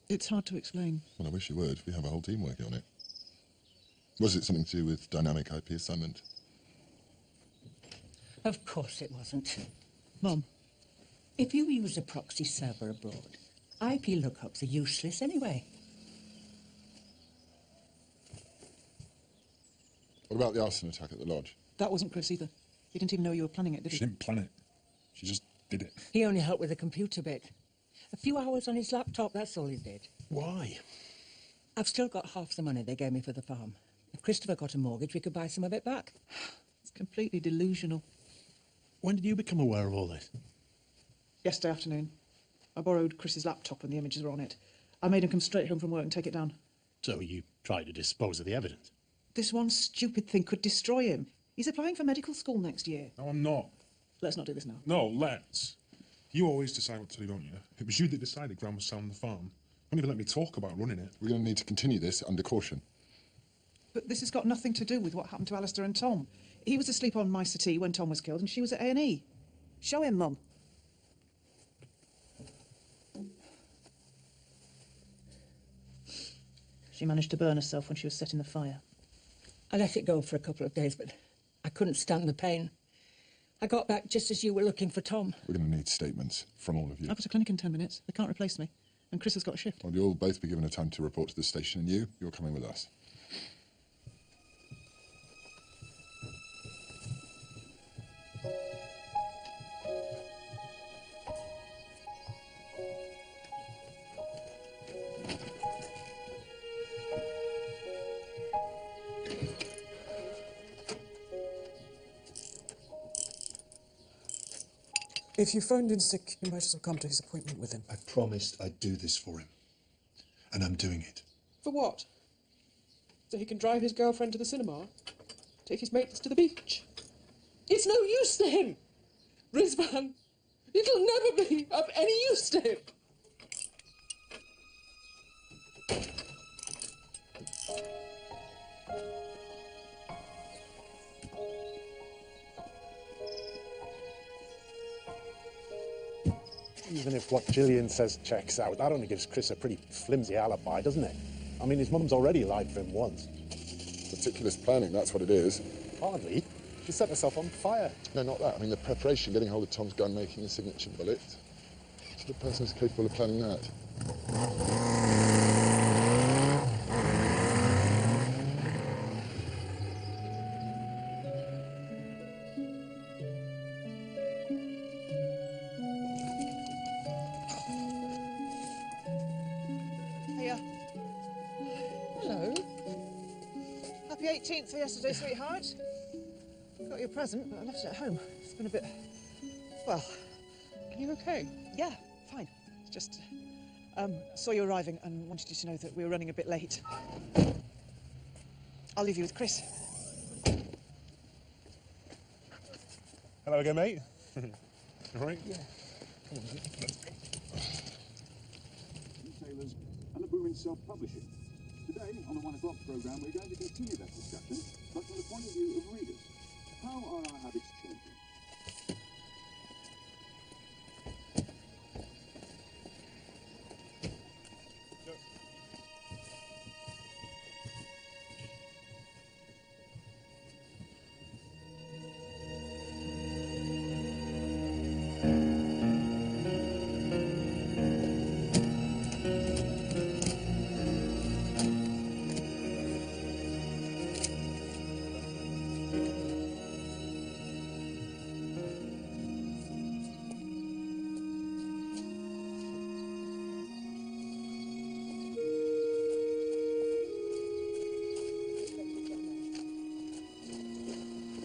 It's hard to explain. Well, I wish you would. We have a whole team working on it. Was it something to do with dynamic IP assignment? Of course it wasn't. Mum. If you use a proxy server abroad, IP lookups are useless anyway. What about the arson attack at the lodge? That wasn't Chris either. He didn't even know you were planning it, did he? She didn't plan it. She just did it. He only helped with the computer bit. A few hours on his laptop, that's all he did. Why? I've still got half the money they gave me for the farm. If Christopher got a mortgage, we could buy some of it back. It's completely delusional. When did you become aware of all this? Yesterday afternoon. I borrowed Chris's laptop and the images were on it. I made him come straight home from work and take it down. So you tried to dispose of the evidence? This one stupid thing could destroy him. He's applying for medical school next year. No, I'm not. Let's not do this now. No, let's. You always decide what to do, don't you? It was you that decided Gran was selling the farm. Don't even let me talk about running it. We're going to need to continue this under caution. But this has got nothing to do with what happened to Alistair and Tom. He was asleep on my settee when Tom was killed, and she was at A&E. Show him, Mum. She managed to burn herself when she was setting the fire. I let it go for a couple of days, but I couldn't stand the pain. I got back just as you were looking for Tom. We're going to need statements from all of you. I've got a clinic in 10 minutes. They can't replace me. And Chris has got a shift. Well, you'll both be given a time to report to the station, and you're coming with us. If you phoned in sick, you might as well come to his appointment with him. I promised I'd do this for him. And I'm doing it. For what? So he can drive his girlfriend to the cinema? Take his mates to the beach? It's no use to him! Rizvan, it'll never be of any use to him! Even if what Gillian says checks out, that only gives Chris a pretty flimsy alibi, doesn't it? I mean, his mum's already lied for him once. Meticulous planning, that's what it is. Hardly. She set herself on fire. No, not that. I mean, the preparation, getting hold of Tom's gun, making a signature bullet. So the person is capable of planning that. Hiya. Hello. Happy 18th for yesterday, sweetheart. Got your present, but I left it at home. It's been a bit... well... Are you okay? Yeah, fine. It's just... saw you arriving and wanted you to know that we were running a bit late. I'll leave you with Chris. Hello again, mate. All right? Yeah. Retailers and the boom in self-publishing. Today, on the 1 o'clock programme, we're going to continue that discussion, but from the point of view of readers. How are our habits changing?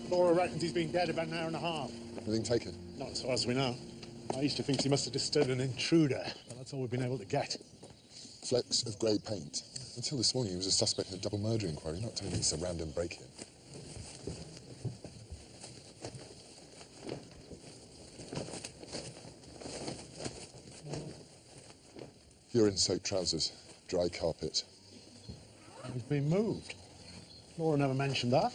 Laura reckons he's been dead about an hour and a half. Everything taken? Not as far as we know. I used to think he must have disturbed an intruder, but that's all we've been able to get. Flecks of grey paint. Until this morning, he was a suspect in a double murder inquiry, not telling me it's a random break-in. Urine-soaked trousers, dry carpet. He's been moved. Laura never mentioned that.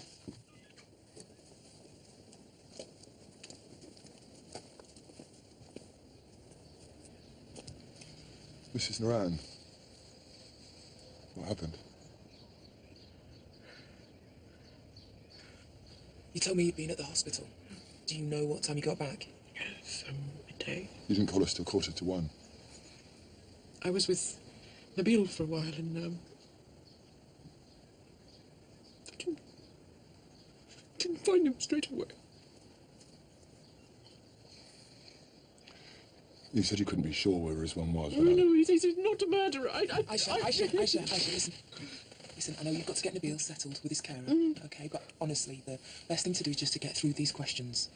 Mrs. Naran. What happened? You told me you'd been at the hospital. Do you know what time you got back? Midday. You didn't call us till 1:45. I was with Nabil for a while and, I didn't find him straight away. You said you couldn't be sure where his one was. No, no, he's not a murderer. Aisha, listen, I know you've got to get Nabil settled with his carer, okay? But honestly, the best thing to do is just to get through these questions.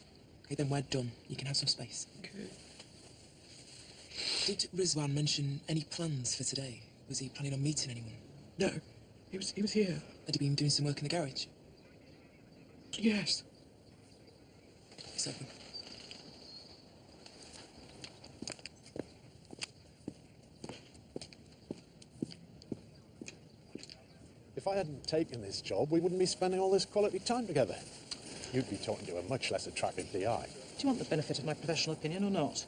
Okay, then we're done. You can have some space. Okay. Did Rizwan mention any plans for today? Was he planning on meeting anyone? No, he was here. Had he been doing some work in the garage? Yes. It's open. If I hadn't taken this job, we wouldn't be spending all this quality time together. You'd be talking to a much less attractive DI. Do you want the benefit of my professional opinion or not?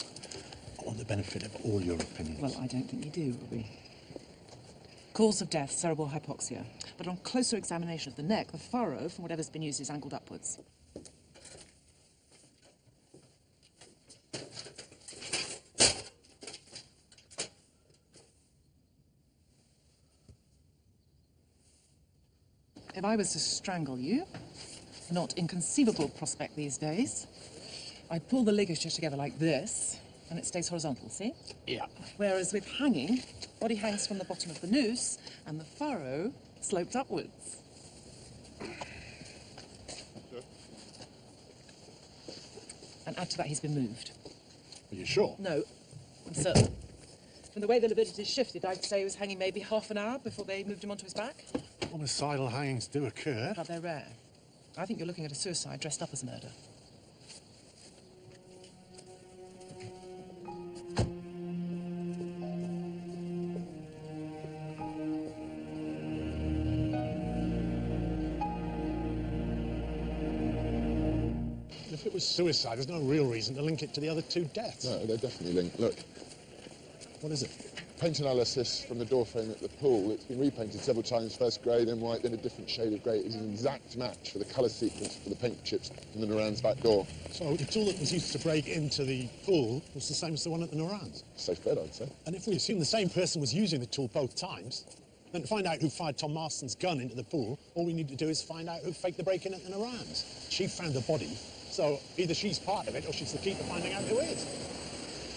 I want the benefit of all your opinions. Well, I don't think you do, Ruby. Cause of death, cerebral hypoxia. But on closer examination of the neck, the furrow, from whatever's been used, is angled upwards. If I was to strangle you, not inconceivable prospect these days, I'd pull the ligature together like this, and it stays horizontal, see? Yeah. Whereas with hanging, body hangs from the bottom of the noose, and the furrow slopes upwards. And add to that, he's been moved. Are you sure? No, I'm certain. From the way the lividity shifted, I'd say he was hanging maybe half an hour before they moved him onto his back. Homicidal hangings do occur. But they're rare. I think you're looking at a suicide dressed up as a murder. If it was suicide, there's no real reason to link it to the other two deaths. No, they're definitely linked. Look. What is it? Paint analysis from the door frame at the pool. It's been repainted several times, first grey, then white, then a different shade of grey. It's an exact match for the colour sequence for the paint chips from the Naran's back door. So the tool that was used to break into the pool was the same as the one at the Naran's? Safe bet, I'd say. And if we assume the same person was using the tool both times, then to find out who fired Tom Marston's gun into the pool, all we need to do is find out who faked the break-in at the Naran's. She found the body, so either she's part of it or she's the key to finding out who is.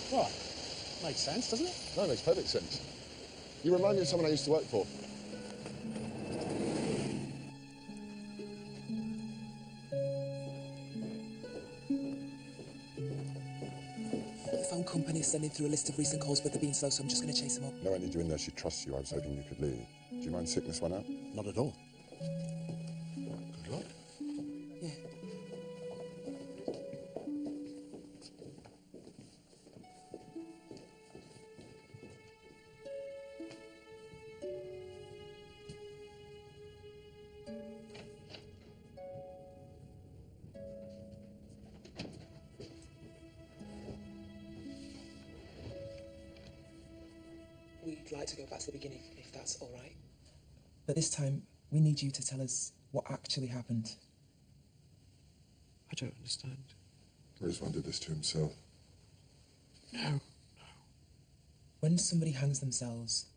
What? Makes sense, doesn't it? No, it makes perfect sense. You remind me of someone I used to work for. The phone company's sending through a list of recent calls, but they're being slow, so I'm just going to chase them up. No, I need you in there. She trusts you. I was hoping you could leave. Do you mind sitting this one out? Not at all. Good luck. Yeah. We'd like to go back to the beginning, if that's all right. But this time, we need you to tell us what actually happened. I don't understand. Rizwan did this to himself. No. When somebody hangs themselves,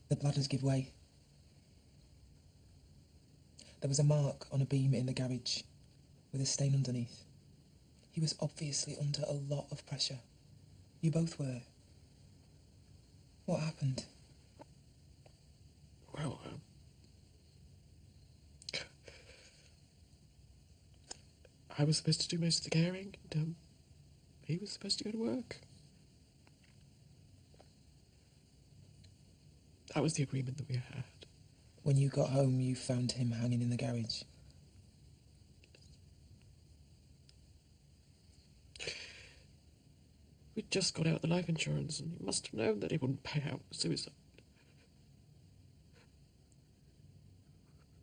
the bladders give way. There was a mark on a beam in the garage with a stain underneath. He was obviously under a lot of pressure. You both were. What happened? Well, I was supposed to do most of the caring, and He was supposed to go to work. That was the agreement that we had. When you got home, you found him hanging in the garage. We'd just got out the life insurance, and he must have known that he wouldn't pay out for suicide.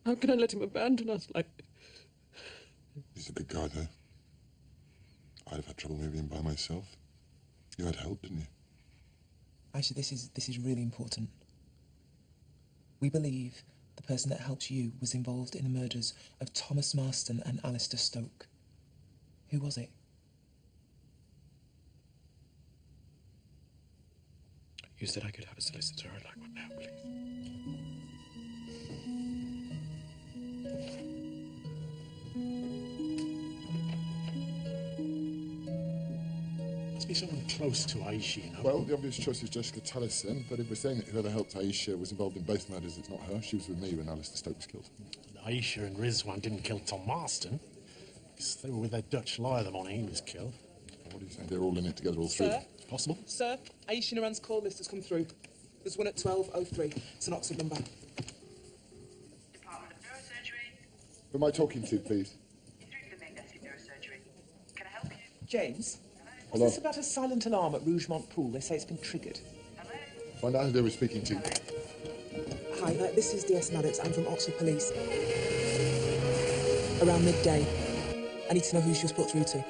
How can I let him abandon us like this? He's a good guy, though. I'd have had trouble moving in by myself. You had help, didn't you? Actually, this is really important. We believe the person that helped you was involved in the murders of Thomas Marston and Alistair Stoke. Who was it? You said I could have a solicitor. I'd like one now, please. Must be someone close to Aisha, you know. Well, the obvious choice is Jessica Tallison, but if we're saying that whoever helped Aisha was involved in both murders, it's not her. She was with me when Alistair Stoke was killed. Aisha and Rizwan didn't kill Tom Marston, because they were with their Dutch lawyer the morning he was killed. What do you say? They're all in it together, all three of them? Possible? Sir, Aisha Naran's call list has come through. There's one at 12:03. It's an Oxford number. Department of Neurosurgery. Who am I talking to, please? You're through to the main desk of Neurosurgery. Can I help you? James? Hello? What's this about a silent alarm at Rougemont Pool? They say it's been triggered. Find out who they were speaking to. Hi, this is DS Maddox. I'm from Oxford Police. Around midday. I need to know who she was put through to.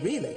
Really?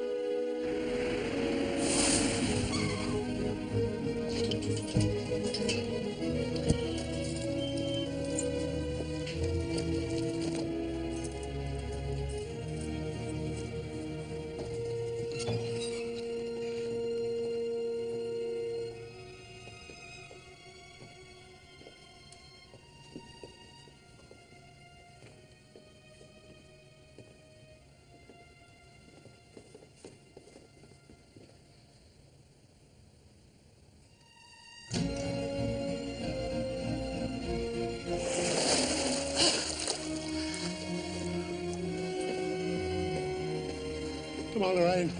Come on, Lorraine.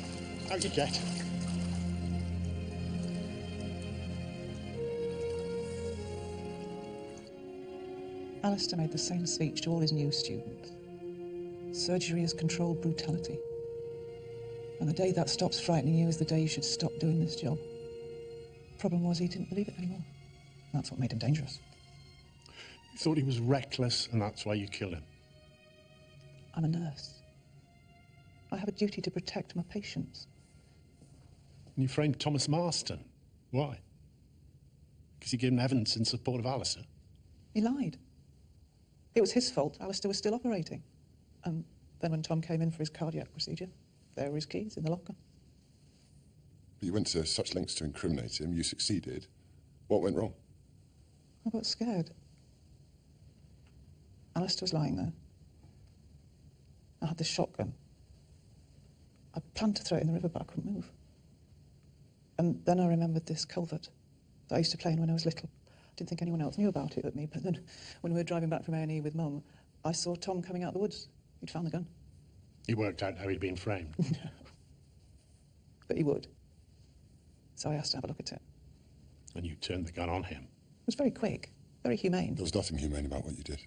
How'd you get? Alistair made the same speech to all his new students. Surgery is controlled brutality. And the day that stops frightening you is the day you should stop doing this job. Problem was, he didn't believe it anymore. That's what made him dangerous. You thought he was reckless, and that's why you killed him. I'm a nurse. I have a duty to protect my patients. And you framed Thomas Marston. Why? Because he gave him evidence in support of Alistair? He lied. It was his fault. Alistair was still operating. And then when Tom came in for his cardiac procedure, there were his keys in the locker. But you went to such lengths to incriminate him. You succeeded. What went wrong? I got scared. Alistair was lying there. I had this shotgun. I planned to throw it in the river, but I couldn't move. And then I remembered this culvert that I used to play in when I was little. I didn't think anyone else knew about it but me, but then when we were driving back from A&E with Mum, I saw Tom coming out of the woods. He'd found the gun. He worked out how he'd been framed. No. But he would. So I asked to have a look at it. And you turned the gun on him. It was very quick, very humane. There was nothing humane about what you did.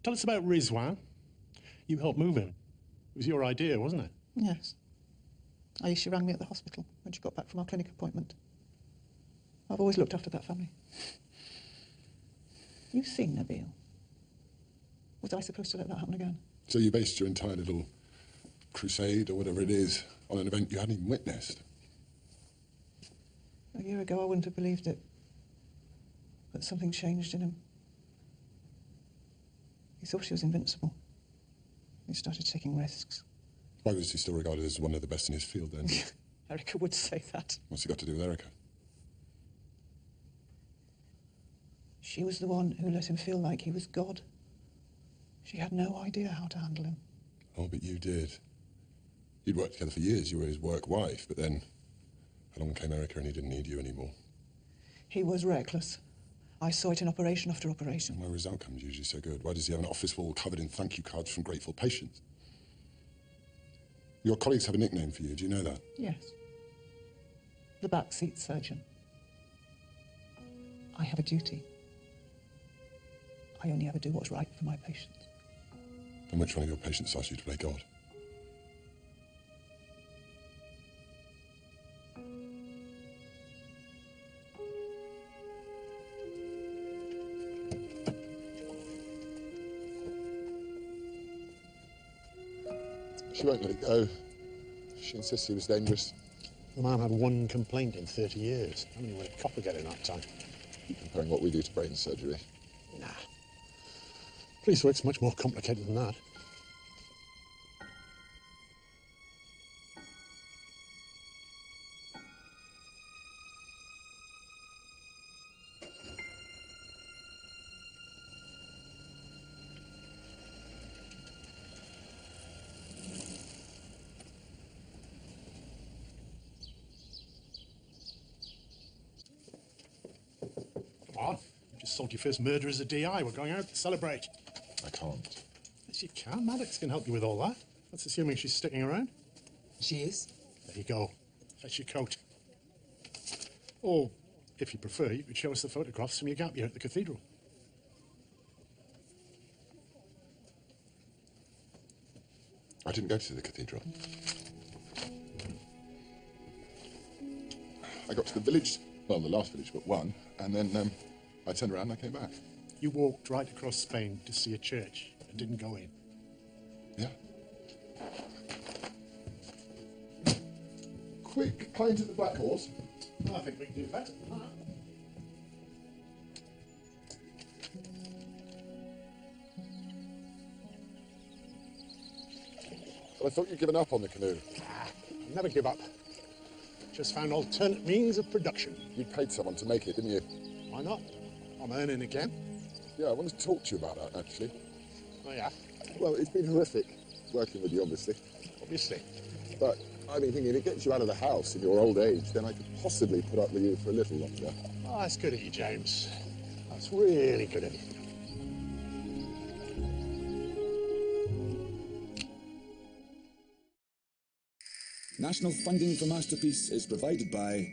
Tell us about Rizwan. You helped move him. It was your idea, wasn't it? Yes. Aisha rang me at the hospital when she got back from our clinic appointment. I've always looked after that family. You've seen Nabil. Was I supposed to let that happen again? So you based your entire little crusade, or whatever it is, on an event you hadn't even witnessed? A year ago, I wouldn't have believed it. But something changed in him. He thought he was invincible. He started taking risks. Why was he still regarded as one of the best in his field then? Erica would say that. What's he got to do with Erica? She was the one who let him feel like he was God. She had no idea how to handle him. Oh, but you did. You'd worked together for years. You were his work wife, but then along came Erica and he didn't need you anymore. He was reckless. I saw it in operation after operation. Why were his outcomes usually so good? Why does he have an office wall covered in thank you cards from grateful patients? Your colleagues have a nickname for you, do you know that? Yes. The backseat surgeon. I have a duty. I only ever do what's right for my patients. And which one of your patients asked you to play God? She won't let it go. She insists he was dangerous. The man had one complaint in 30 years. How many would a copper get in that time? Comparing what we do to brain surgery. Nah. Police work's much more complicated than that. Come on. You just sold your first murder as a DI. We're going out to celebrate. I can't. Yes, you can. Maddox can help you with all that. That's assuming she's sticking around. She is. There you go. Fetch your coat. Or, if you prefer, you could show us the photographs from your gap year at the cathedral. I didn't go to the cathedral. I got to the village, well, the last village but one, and then I turned around and I came back. You walked right across Spain to see a church and didn't go in. Yeah. Quick pint at the Black Horse. I think we can do better than that. Well, I thought you'd given up on the canoe. I'll never give up. Just found alternate means of production. You paid someone to make it, didn't you? Why not? I'm earning again. Yeah, I wanted to talk to you about that, actually. Oh, yeah? Well, it's been horrific working with you, obviously. Obviously. But I've been thinking, if it gets you out of the house in your old age, then I could possibly put up with you for a little longer. Oh, that's good of you, James. That's really good of you. National funding for Masterpiece is provided by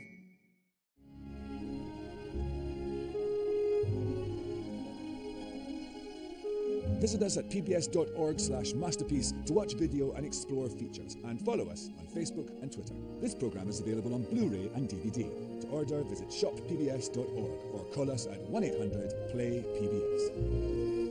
Visit us at pbs.org/masterpiece to watch video and explore features, and follow us on Facebook and Twitter. This programme is available on Blu-ray and DVD. To order, visit shoppbs.org or call us at 1-800-PLAY-PBS.